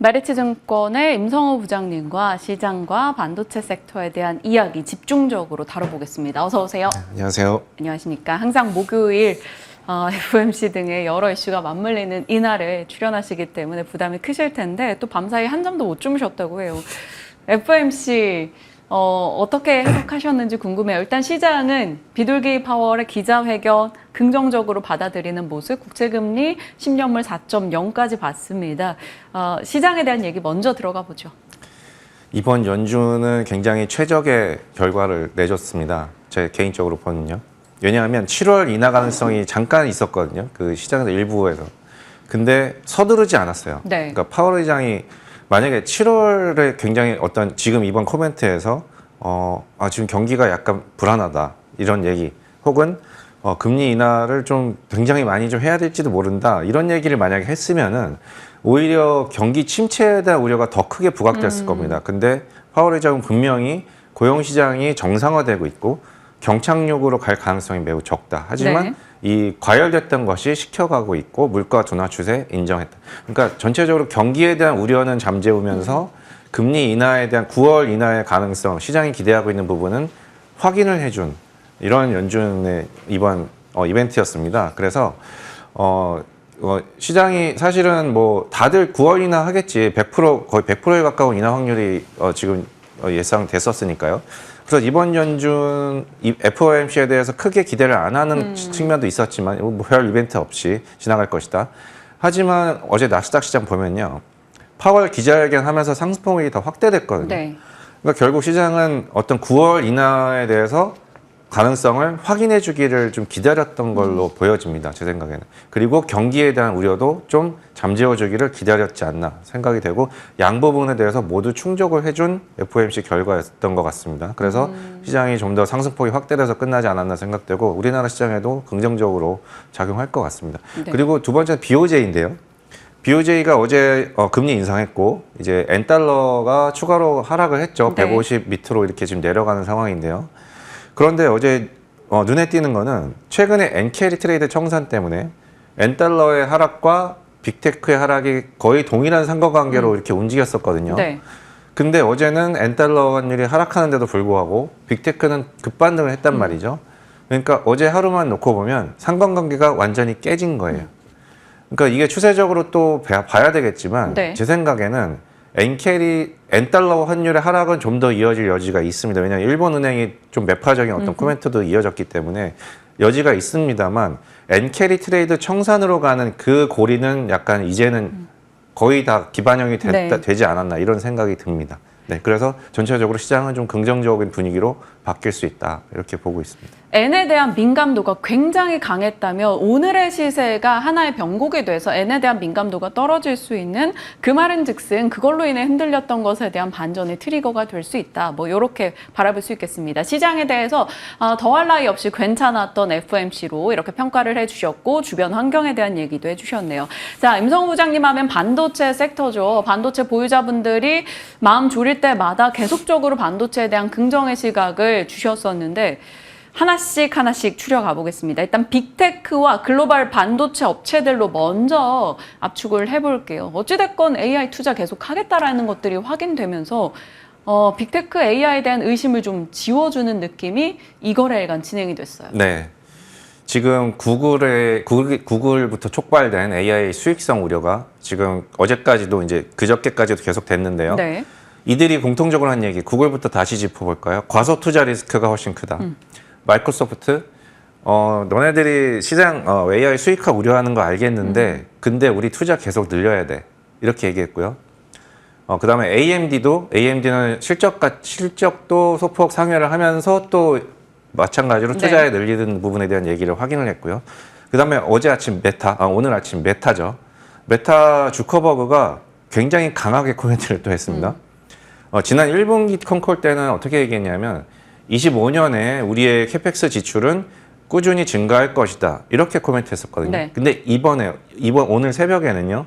Speaker 1: 메리츠증권의 임성호 부장님과 시장과 반도체 섹터에 대한 이야기 집중적으로 다뤄보겠습니다. 어서 오세요.
Speaker 3: 안녕하세요.
Speaker 1: 안녕하십니까. 항상 목요일 FOMC 등의 여러 이슈가 맞물리는 이날에 출연하시기 때문에 부담이 크실 텐데 또 밤사이 한 잠도 못 주무셨다고 해요. FOMC 어떻게 해석하셨는지 궁금해요. 일단 시장은 비둘기 파월의 기자회견 긍정적으로 받아들이는 모습, 국채금리 10년물 4.0까지 봤습니다. 시장에 대한 얘기 먼저 들어가 보죠.
Speaker 3: 이번 연준은 굉장히 최적의 결과를 내줬습니다. 제 개인적으로 보는요. 왜냐하면 7월 인하 가능성이 잠깐 있었거든요. 그 시장에서 일부에서. 근데 서두르지 않았어요.
Speaker 1: 네.
Speaker 3: 그러니까 파월 의장이 만약에 7월에 굉장히 어떤 지금 이번 코멘트에서 지금 경기가 약간 불안하다 이런 얘기 혹은 금리 인하를 좀 굉장히 많이 좀 해야 될지도 모른다 이런 얘기를 만약에 했으면은 오히려 경기 침체에 대한 우려가 더 크게 부각됐을 겁니다. 근데 파월 의장은 분명히 고용 시장이 정상화되고 있고 경착륙으로 갈 가능성이 매우 적다. 하지만
Speaker 1: 네.
Speaker 3: 이 과열됐던 것이 식혀가고 있고 물가 둔화 추세 인정했다. 그러니까 전체적으로 경기에 대한 우려는 잠재우면서 금리 인하에 대한 9월 인하의 가능성, 시장이 기대하고 있는 부분은 확인을 해준 이런 연준의 이번 이벤트였습니다. 그래서 시장이 사실은 뭐 다들 9월 인하 하겠지 100% 거의 100%에 가까운 인하 확률이 지금 예상됐었으니까요. 그래서 이번 연준 FOMC에 대해서 크게 기대를 안 하는 측면도 있었지만 별 이벤트 없이 지나갈 것이다. 하지만 어제 나스닥 시장 보면요. 파월 기자회견 하면서 상승폭이 더 확대됐거든요.
Speaker 1: 네.
Speaker 3: 그러니까 결국 시장은 어떤 9월 인하에 대해서 가능성을 확인해 주기를 좀 기다렸던 걸로 보여집니다. 제 생각에는. 그리고 경기에 대한 우려도 좀 잠재워 주기를 기다렸지 않나 생각이 되고 양 부분에 대해서 모두 충족을 해준 FOMC 결과였던 것 같습니다. 그래서 시장이 좀 더 상승폭이 확대돼서 끝나지 않았나 생각되고 우리나라 시장에도 긍정적으로 작용할 것 같습니다.
Speaker 1: 네.
Speaker 3: 그리고 두 번째는 BOJ인데요. BOJ가 어제 금리 인상했고 이제 엔달러가 추가로 하락을 했죠.
Speaker 1: 네.
Speaker 3: 150 밑으로 이렇게 지금 내려가는 상황인데요. 그런데 어제 눈에 띄는 거는 최근에 엔캐리 트레이드 청산 때문에 엔달러의 하락과 빅테크의 하락이 거의 동일한 상관관계로 이렇게 움직였었거든요.
Speaker 1: 네.
Speaker 3: 근데 어제는 엔달러 환율이 하락하는데도 불구하고 빅테크는 급반등을 했단 말이죠. 그러니까 어제 하루만 놓고 보면 상관관계가 완전히 깨진 거예요. 그러니까 이게 추세적으로 또 봐야 되겠지만
Speaker 1: 네.
Speaker 3: 제 생각에는 엔달러 환율의 하락은 좀 더 이어질 여지가 있습니다. 왜냐하면 일본은행이 좀 매파적인 어떤 코멘트도 이어졌기 때문에 여지가 있습니다만 엔캐리 트레이드 청산으로 가는 그 고리는 약간 이제는 거의 다 기반영이 되지 않았나 이런 생각이 듭니다. 네, 그래서 전체적으로 시장은 좀 긍정적인 분위기로 바뀔 수 있다 이렇게 보고 있습니다.
Speaker 1: 엔에 대한 민감도가 굉장히 강했다면 오늘의 시세가 하나의 변곡이 돼서 엔에 대한 민감도가 떨어질 수 있는 그 말은 즉슨 그걸로 인해 흔들렸던 것에 대한 반전의 트리거가 될 수 있다. 뭐 이렇게 바라볼 수 있겠습니다. 시장에 대해서 더할 나위 없이 괜찮았던 FOMC로 이렇게 평가를 해주셨고 주변 환경에 대한 얘기도 해주셨네요. 자, 임성호 부장님 하면 반도체 섹터죠. 반도체 보유자분들이 마음 졸일 때마다 계속적으로 반도체에 대한 긍정의 시각을 주셨었는데 하나씩 추려가 보겠습니다. 일단 빅테크와 글로벌 반도체 업체들로 먼저 압축을 해볼게요. 어찌됐건 AI 투자 계속 하겠다라는 것들이 확인되면서 빅테크 AI에 대한 의심을 좀 지워주는 느낌이 이 거래일간 진행이 됐어요.
Speaker 3: 네. 지금 구글부터 촉발된 AI 수익성 우려가 지금 어제까지도 이제 그저께까지도 계속 됐는데요.
Speaker 1: 네.
Speaker 3: 이들이 공통적으로 한 얘기, 구글부터 다시 짚어볼까요? 과소 투자 리스크가 훨씬 크다. 마이크로소프트, 너네들이 시장 AI 수익화 우려하는 거 알겠는데, 근데 우리 투자 계속 늘려야 돼. 이렇게 얘기했고요. 그다음에 AMD는 실적도 소폭 상회를 하면서 또 마찬가지로 투자에 늘리는 부분에 대한 얘기를 확인을 했고요. 그다음에 오늘 아침 메타죠. 메타 주커버그가 굉장히 강하게 코멘트를 또 했습니다. 지난 1분기 컨콜 때는 어떻게 얘기했냐면 25년에 우리의 캐펙스 지출은 꾸준히 증가할 것이다. 이렇게 코멘트 했었거든요.
Speaker 1: 네.
Speaker 3: 근데 오늘 새벽에는요.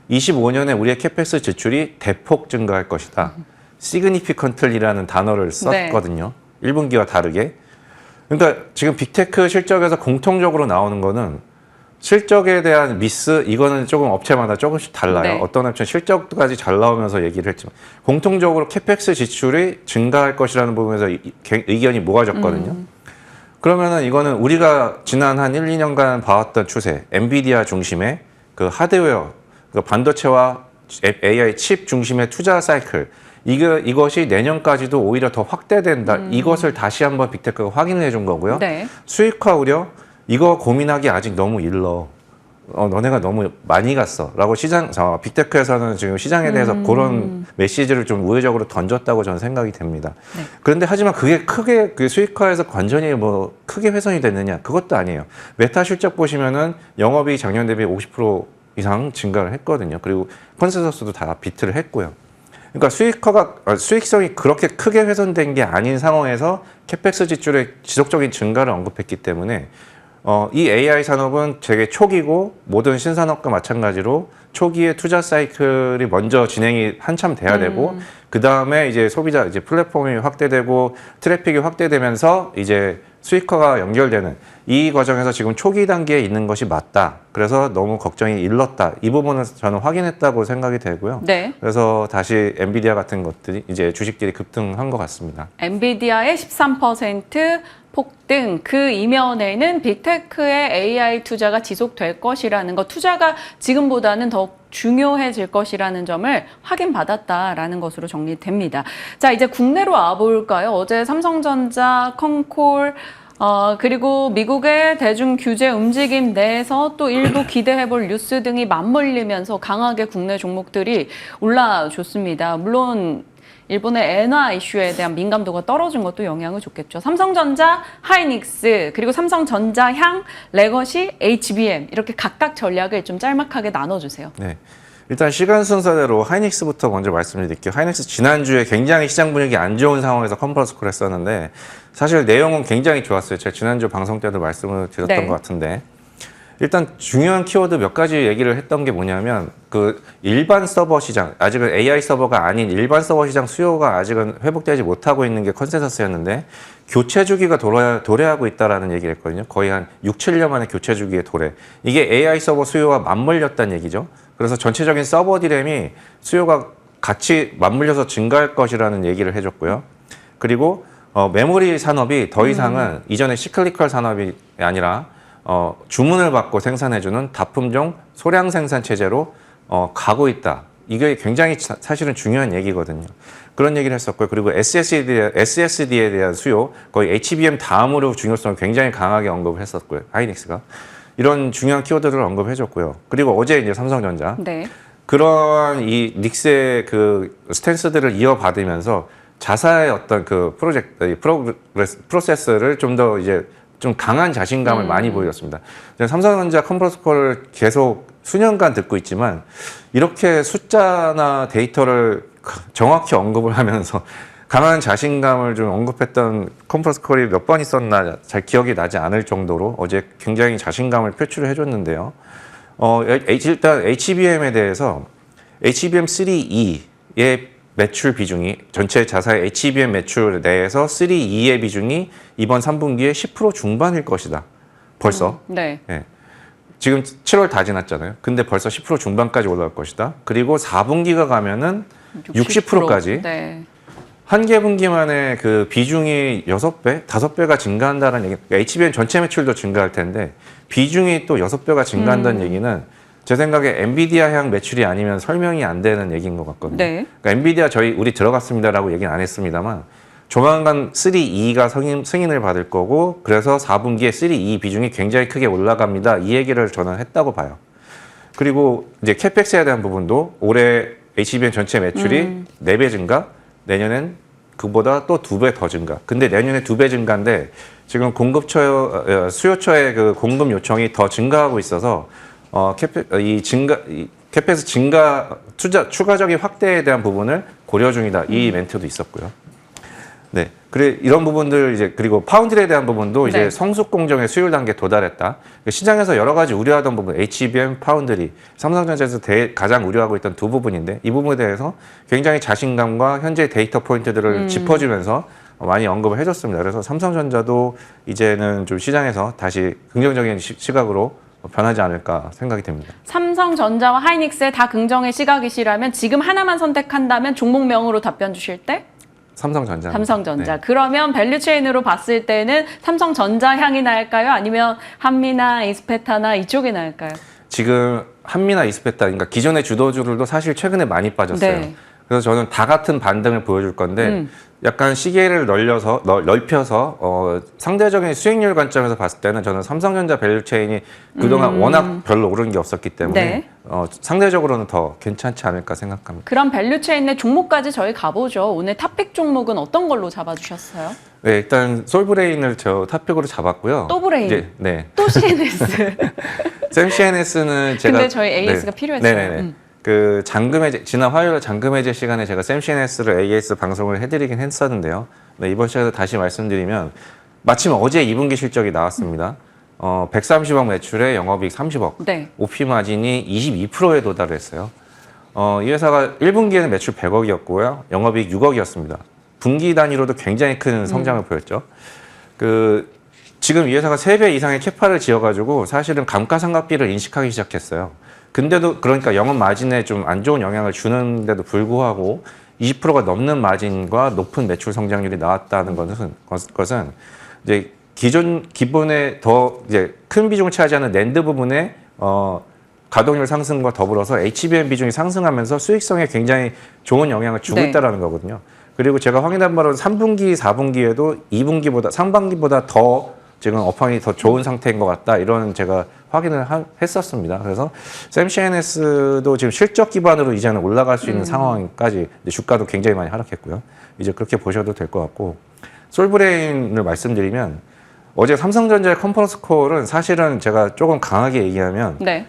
Speaker 3: 25년에 우리의 캐펙스 지출이 대폭 증가할 것이다. significantly라는 단어를 썼거든요. 1분기와 다르게. 그러니까 지금 빅테크 실적에서 공통적으로 나오는 거는 실적에 대한 미스, 이거는 조금 업체마다 조금씩 달라요.
Speaker 1: 네.
Speaker 3: 어떤 업체는 실적까지 잘 나오면서 얘기를 했지만 공통적으로 캐펙스 지출이 증가할 것이라는 부분에서 의견이 모아졌거든요. 그러면은 이거는 우리가 지난 한 1, 2년간 봐왔던 추세, 엔비디아 중심의 그 하드웨어, 그 반도체와 AI 칩 중심의 투자 사이클, 이것이 내년까지도 오히려 더 확대된다. 이것을 다시 한번 빅테크가 확인을 해준 거고요.
Speaker 1: 네.
Speaker 3: 수익화 우려, 이거 고민하기 아직 너무 일러. 너네가 너무 많이 갔어. 라고 빅테크에서는 지금 시장에 대해서 그런 메시지를 좀 우회적으로 던졌다고 저는 생각이 됩니다.
Speaker 1: 네.
Speaker 3: 그런데 하지만 그게 크게 그 수익화에서 관전이 뭐 크게 훼손이 됐느냐? 그것도 아니에요. 메타 실적 보시면은 영업이 작년 대비 50% 이상 증가를 했거든요. 그리고 컨센서스도 다 비트를 했고요. 그러니까 수익성이 그렇게 크게 훼손된 게 아닌 상황에서 캐펙스 지출의 지속적인 증가를 언급했기 때문에 이 AI 산업은 되게 초기고 모든 신산업과 마찬가지로 초기에 투자 사이클이 먼저 진행이 한참 돼야 되고 그 다음에 이제 소비자 이제 플랫폼이 확대되고 트래픽이 확대되면서 이제 수익화가 연결되는 이 과정에서 지금 초기 단계에 있는 것이 맞다. 그래서 너무 걱정이 일렀다. 이 부분은 저는 확인했다고 생각이 되고요.
Speaker 1: 네.
Speaker 3: 그래서 다시 엔비디아 같은 것들이 이제 주식들이 급등한 것 같습니다.
Speaker 1: 엔비디아의 13% 폭등, 그 이면에는 빅테크의 AI 투자가 지속될 것이라는 것, 투자가 지금보다는 더 중요해질 것이라는 점을 확인받았다라는 것으로 정리됩니다. 자, 이제 국내로 와볼까요? 어제 삼성전자, 콩콜, 그리고 미국의 대중 규제 움직임 내에서 또 일부 기대해볼 뉴스 등이 맞물리면서 강하게 국내 종목들이 올라줬습니다. 물론 일본의 엔화 이슈에 대한 민감도가 떨어진 것도 영향을 줬겠죠. 삼성전자, 하이닉스, 그리고 삼성전자향, 레거시, HBM 이렇게 각각 전략을 좀 짤막하게 나눠주세요.
Speaker 3: 네. 일단 시간 순서대로 하이닉스부터 먼저 말씀을 드릴게요. 하이닉스 지난주에 굉장히 시장 분위기 안 좋은 상황에서 컨퍼런스 콜 했었는데 사실 내용은 굉장히 좋았어요. 제가 지난주 방송 때도 말씀을 드렸던 것 같은데 일단 중요한 키워드 몇 가지 얘기를 했던 게 뭐냐면 그 일반 서버 시장, 아직은 AI 서버가 아닌 일반 서버 시장 수요가 아직은 회복되지 못하고 있는 게 컨센서스였는데 교체 주기가 도래하고 있다라는 얘기를 했거든요. 거의 한 6, 7년 만에 교체 주기의 도래. 이게 AI 서버 수요와 맞물렸다는 얘기죠. 그래서 전체적인 서버 디램이 수요가 같이 맞물려서 증가할 것이라는 얘기를 해줬고요. 그리고 메모리 산업이 더 이상은 이전의 시클리컬 산업이 아니라 주문을 받고 생산해주는 다품종 소량 생산 체제로 가고 있다. 이게 굉장히 사실은 중요한 얘기거든요. 그런 얘기를 했었고요. 그리고 SSD에 대한 수요, 거의 HBM 다음으로 중요성을 굉장히 강하게 언급을 했었고요. 하이닉스가. 이런 중요한 키워드를 언급해줬고요. 그리고 어제 이제 삼성전자.
Speaker 1: 네.
Speaker 3: 그러한 이 닉스의 그 스탠스들을 이어받으면서 자사의 어떤 그 프로세스를 좀 더 이제 좀 강한 자신감을 많이 보여줬습니다. 삼성전자 컨퍼런스 콜을 계속 수년간 듣고 있지만 이렇게 숫자나 데이터를 정확히 언급을 하면서 강한 자신감을 좀 언급했던 컨퍼런스 콜이 몇 번 있었나 잘 기억이 나지 않을 정도로 어제 굉장히 자신감을 표출을 해줬는데요. 일단 HBM에 대해서 HBM3E의 매출 비중이 전체 자사의 HBM 매출 내에서 3E의 비중이 이번 3분기에 10% 중반일 것이다. 벌써.
Speaker 1: 네.
Speaker 3: 네. 지금 7월 다 지났잖아요. 근데 벌써 10% 중반까지 올라갈 것이다. 그리고 4분기가 가면은 60%까지.
Speaker 1: 네.
Speaker 3: 한 개 분기만에 그 비중이 6배, 5배가 증가한다는 얘기. 그러니까 HBM 전체 매출도 증가할 텐데 비중이 또 6배가 증가한다는 얘기는 제 생각에 엔비디아향 매출이 아니면 설명이 안 되는 얘기인 것 같거든요.
Speaker 1: 네.
Speaker 3: 그러니까 엔비디아 우리 들어갔습니다라고 얘기는 안 했습니다만 조만간 3E가 승인을 받을 거고 그래서 4분기에 3E 비중이 굉장히 크게 올라갑니다. 이 얘기를 저는 했다고 봐요. 그리고 이제 캐펙스에 대한 부분도 올해 HBM 전체 매출이 4배 증가, 내년엔 그보다 또 2배 더 증가. 근데 내년에 2배 증가인데 지금 수요처의 그 공급 요청이 더 증가하고 있어서 캐펙스 증가 추가적인 확대에 대한 부분을 고려 중이다. 이 멘트도 있었고요. 네. 그래 이런 부분들 이제 그리고 파운드리에 대한 부분도 이제
Speaker 1: 네.
Speaker 3: 성숙 공정의 수율 단계 도달했다. 시장에서 여러 가지 우려하던 부분, HBM, 파운드리, 삼성전자에서 가장 우려하고 있던 두 부분인데 이 부분에 대해서 굉장히 자신감과 현재 데이터 포인트들을 짚어주면서 많이 언급을 해줬습니다. 그래서 삼성전자도 이제는 좀 시장에서 다시 긍정적인 시각으로 변하지 않을까 생각이 됩니다.
Speaker 1: 삼성전자와 하이닉스의 다 긍정의 시각이시라면 지금 하나만 선택한다면 종목명으로 답변 주실 때?
Speaker 3: 삼성전자.
Speaker 1: 삼성전자.
Speaker 3: 네.
Speaker 1: 그러면 밸류체인으로 봤을 때는 삼성전자 향이 날까요? 아니면 한미나 이스페타나 이쪽이 날까요?
Speaker 3: 지금 한미나 이스페타, 그러니까 기존의 주도주들도 사실 최근에 많이 빠졌어요.
Speaker 1: 네.
Speaker 3: 그래서 저는 다 같은 반등을 보여줄 건데 약간 시계를 넓혀서 상대적인 수익률 관점에서 봤을 때는 저는 삼성전자 밸류체인이 그동안 워낙 별로 오른 게 없었기 때문에
Speaker 1: 네.
Speaker 3: 상대적으로는 더 괜찮지 않을까 생각합니다.
Speaker 1: 그럼 밸류체인의 종목까지 저희 가보죠. 오늘 탑픽 종목은 어떤 걸로 잡아주셨어요?
Speaker 3: 네, 일단 솔브레인을 저 탑픽으로 잡았고요.
Speaker 1: 또 브레인.
Speaker 3: 이제, 네.
Speaker 1: 또 CNS.
Speaker 3: 샘 CNS는 제가
Speaker 1: 근데 저희 AS가 필요했어요.
Speaker 3: 네네네. 그 지난 화요일 잔금해제 시간에 제가 샘 CNS를 AS 방송을 해드리긴 했었는데요. 네, 이번 시간에서 다시 말씀드리면 마침 어제 2분기 실적이 나왔습니다. 130억 매출에 영업이익 30억,
Speaker 1: 네.
Speaker 3: OP 마진이 22%에 도달을 했어요. 이 회사가 1분기에는 매출 100억이었고요. 영업이익 6억이었습니다. 분기 단위로도 굉장히 큰 성장을 보였죠. 지금 이 회사가 3배 이상의 캐파를 지어가지고 사실은 감가상각비를 인식하기 시작했어요. 근데도 그러니까 영업 마진에 좀 안 좋은 영향을 주는데도 불구하고 20%가 넘는 마진과 높은 매출 성장률이 나왔다는 것은 이제 기본에 더 이제 큰 비중을 차지하는 낸드 부분에 가동률 상승과 더불어서 HBM 비중이 상승하면서 수익성에 굉장히 좋은 영향을 주고
Speaker 1: 네.
Speaker 3: 있다는 거거든요. 그리고 제가 확인한 바로는 3분기, 4분기에도 2분기보다 상반기보다 더 지금 업황이 더 좋은 상태인 것 같다. 이런 제가 확인을 했었습니다. 그래서 샘 CNS도 지금 실적 기반으로 이제는 올라갈 수 있는 상황까지 주가도 굉장히 많이 하락했고요. 이제 그렇게 보셔도 될 것 같고 솔브레인을 말씀드리면 어제 삼성전자의 컨퍼런스 콜은 사실은 제가 조금 강하게 얘기하면
Speaker 1: 네.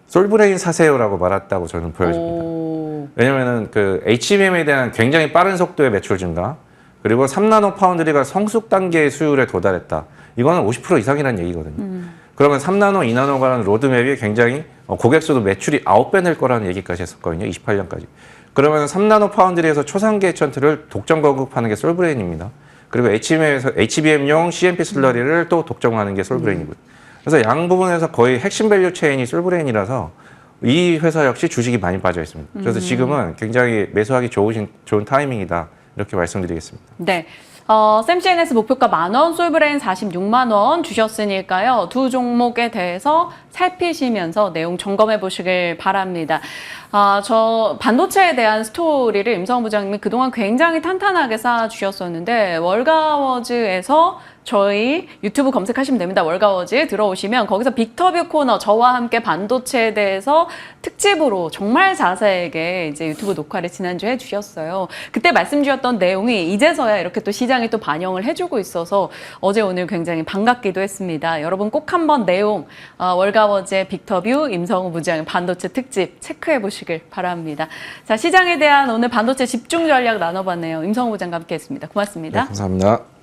Speaker 3: 솔브레인 사세요라고 말했다고 저는 보여집니다. 왜냐면은 그 HBM에 대한 굉장히 빠른 속도의 매출 증가 그리고 3나노 파운드리가 성숙 단계의 수율에 도달했다. 이거는 50% 이상이라는 얘기거든요. 그러면 3나노, 2나노가라는 로드맵이 굉장히 고객수도 매출이 9배 낼 거라는 얘기까지 했었거든요. 28년까지. 그러면 3나노 파운드리에서 초상계 천트를 독점 공급하는 게 솔브레인입니다. 그리고 HBM용 CMP 슬러리를 또 독점하는 게 솔브레인이고요. 그래서 양 부분에서 거의 핵심 밸류 체인이 솔브레인이라서 이 회사 역시 주식이 많이 빠져 있습니다. 그래서 지금은 굉장히 매수하기 좋은 타이밍이다. 이렇게 말씀드리겠습니다.
Speaker 1: 네. 샘 CNS 목표가 10,000원, 솔브레인 46만 원 주셨으니까요. 두 종목에 대해서 살피시면서 내용 점검해 보시길 바랍니다. 저 반도체에 대한 스토리를 임성훈 부장님이 그동안 굉장히 탄탄하게 쌓아주셨었는데 월가워즈에서 저희 유튜브 검색하시면 됩니다. 월가워즈에 들어오시면 거기서 빅터뷰 코너 저와 함께 반도체에 대해서 특집으로 정말 자세하게 이제 유튜브 녹화를 지난주에 해주셨어요. 그때 말씀 주셨던 내용이 이제서야 이렇게 또 시장이 또 반영을 해주고 있어서 어제 오늘 굉장히 반갑기도 했습니다. 여러분 꼭 한번 내용 월가워즈의 빅터뷰 임성훈 부장 반도체 특집 체크해 보시길 바랍니다. 자, 시장에 대한 오늘 반도체 집중 전략 나눠봤네요. 임성훈 부장과 함께했습니다. 고맙습니다.
Speaker 3: 네, 감사합니다.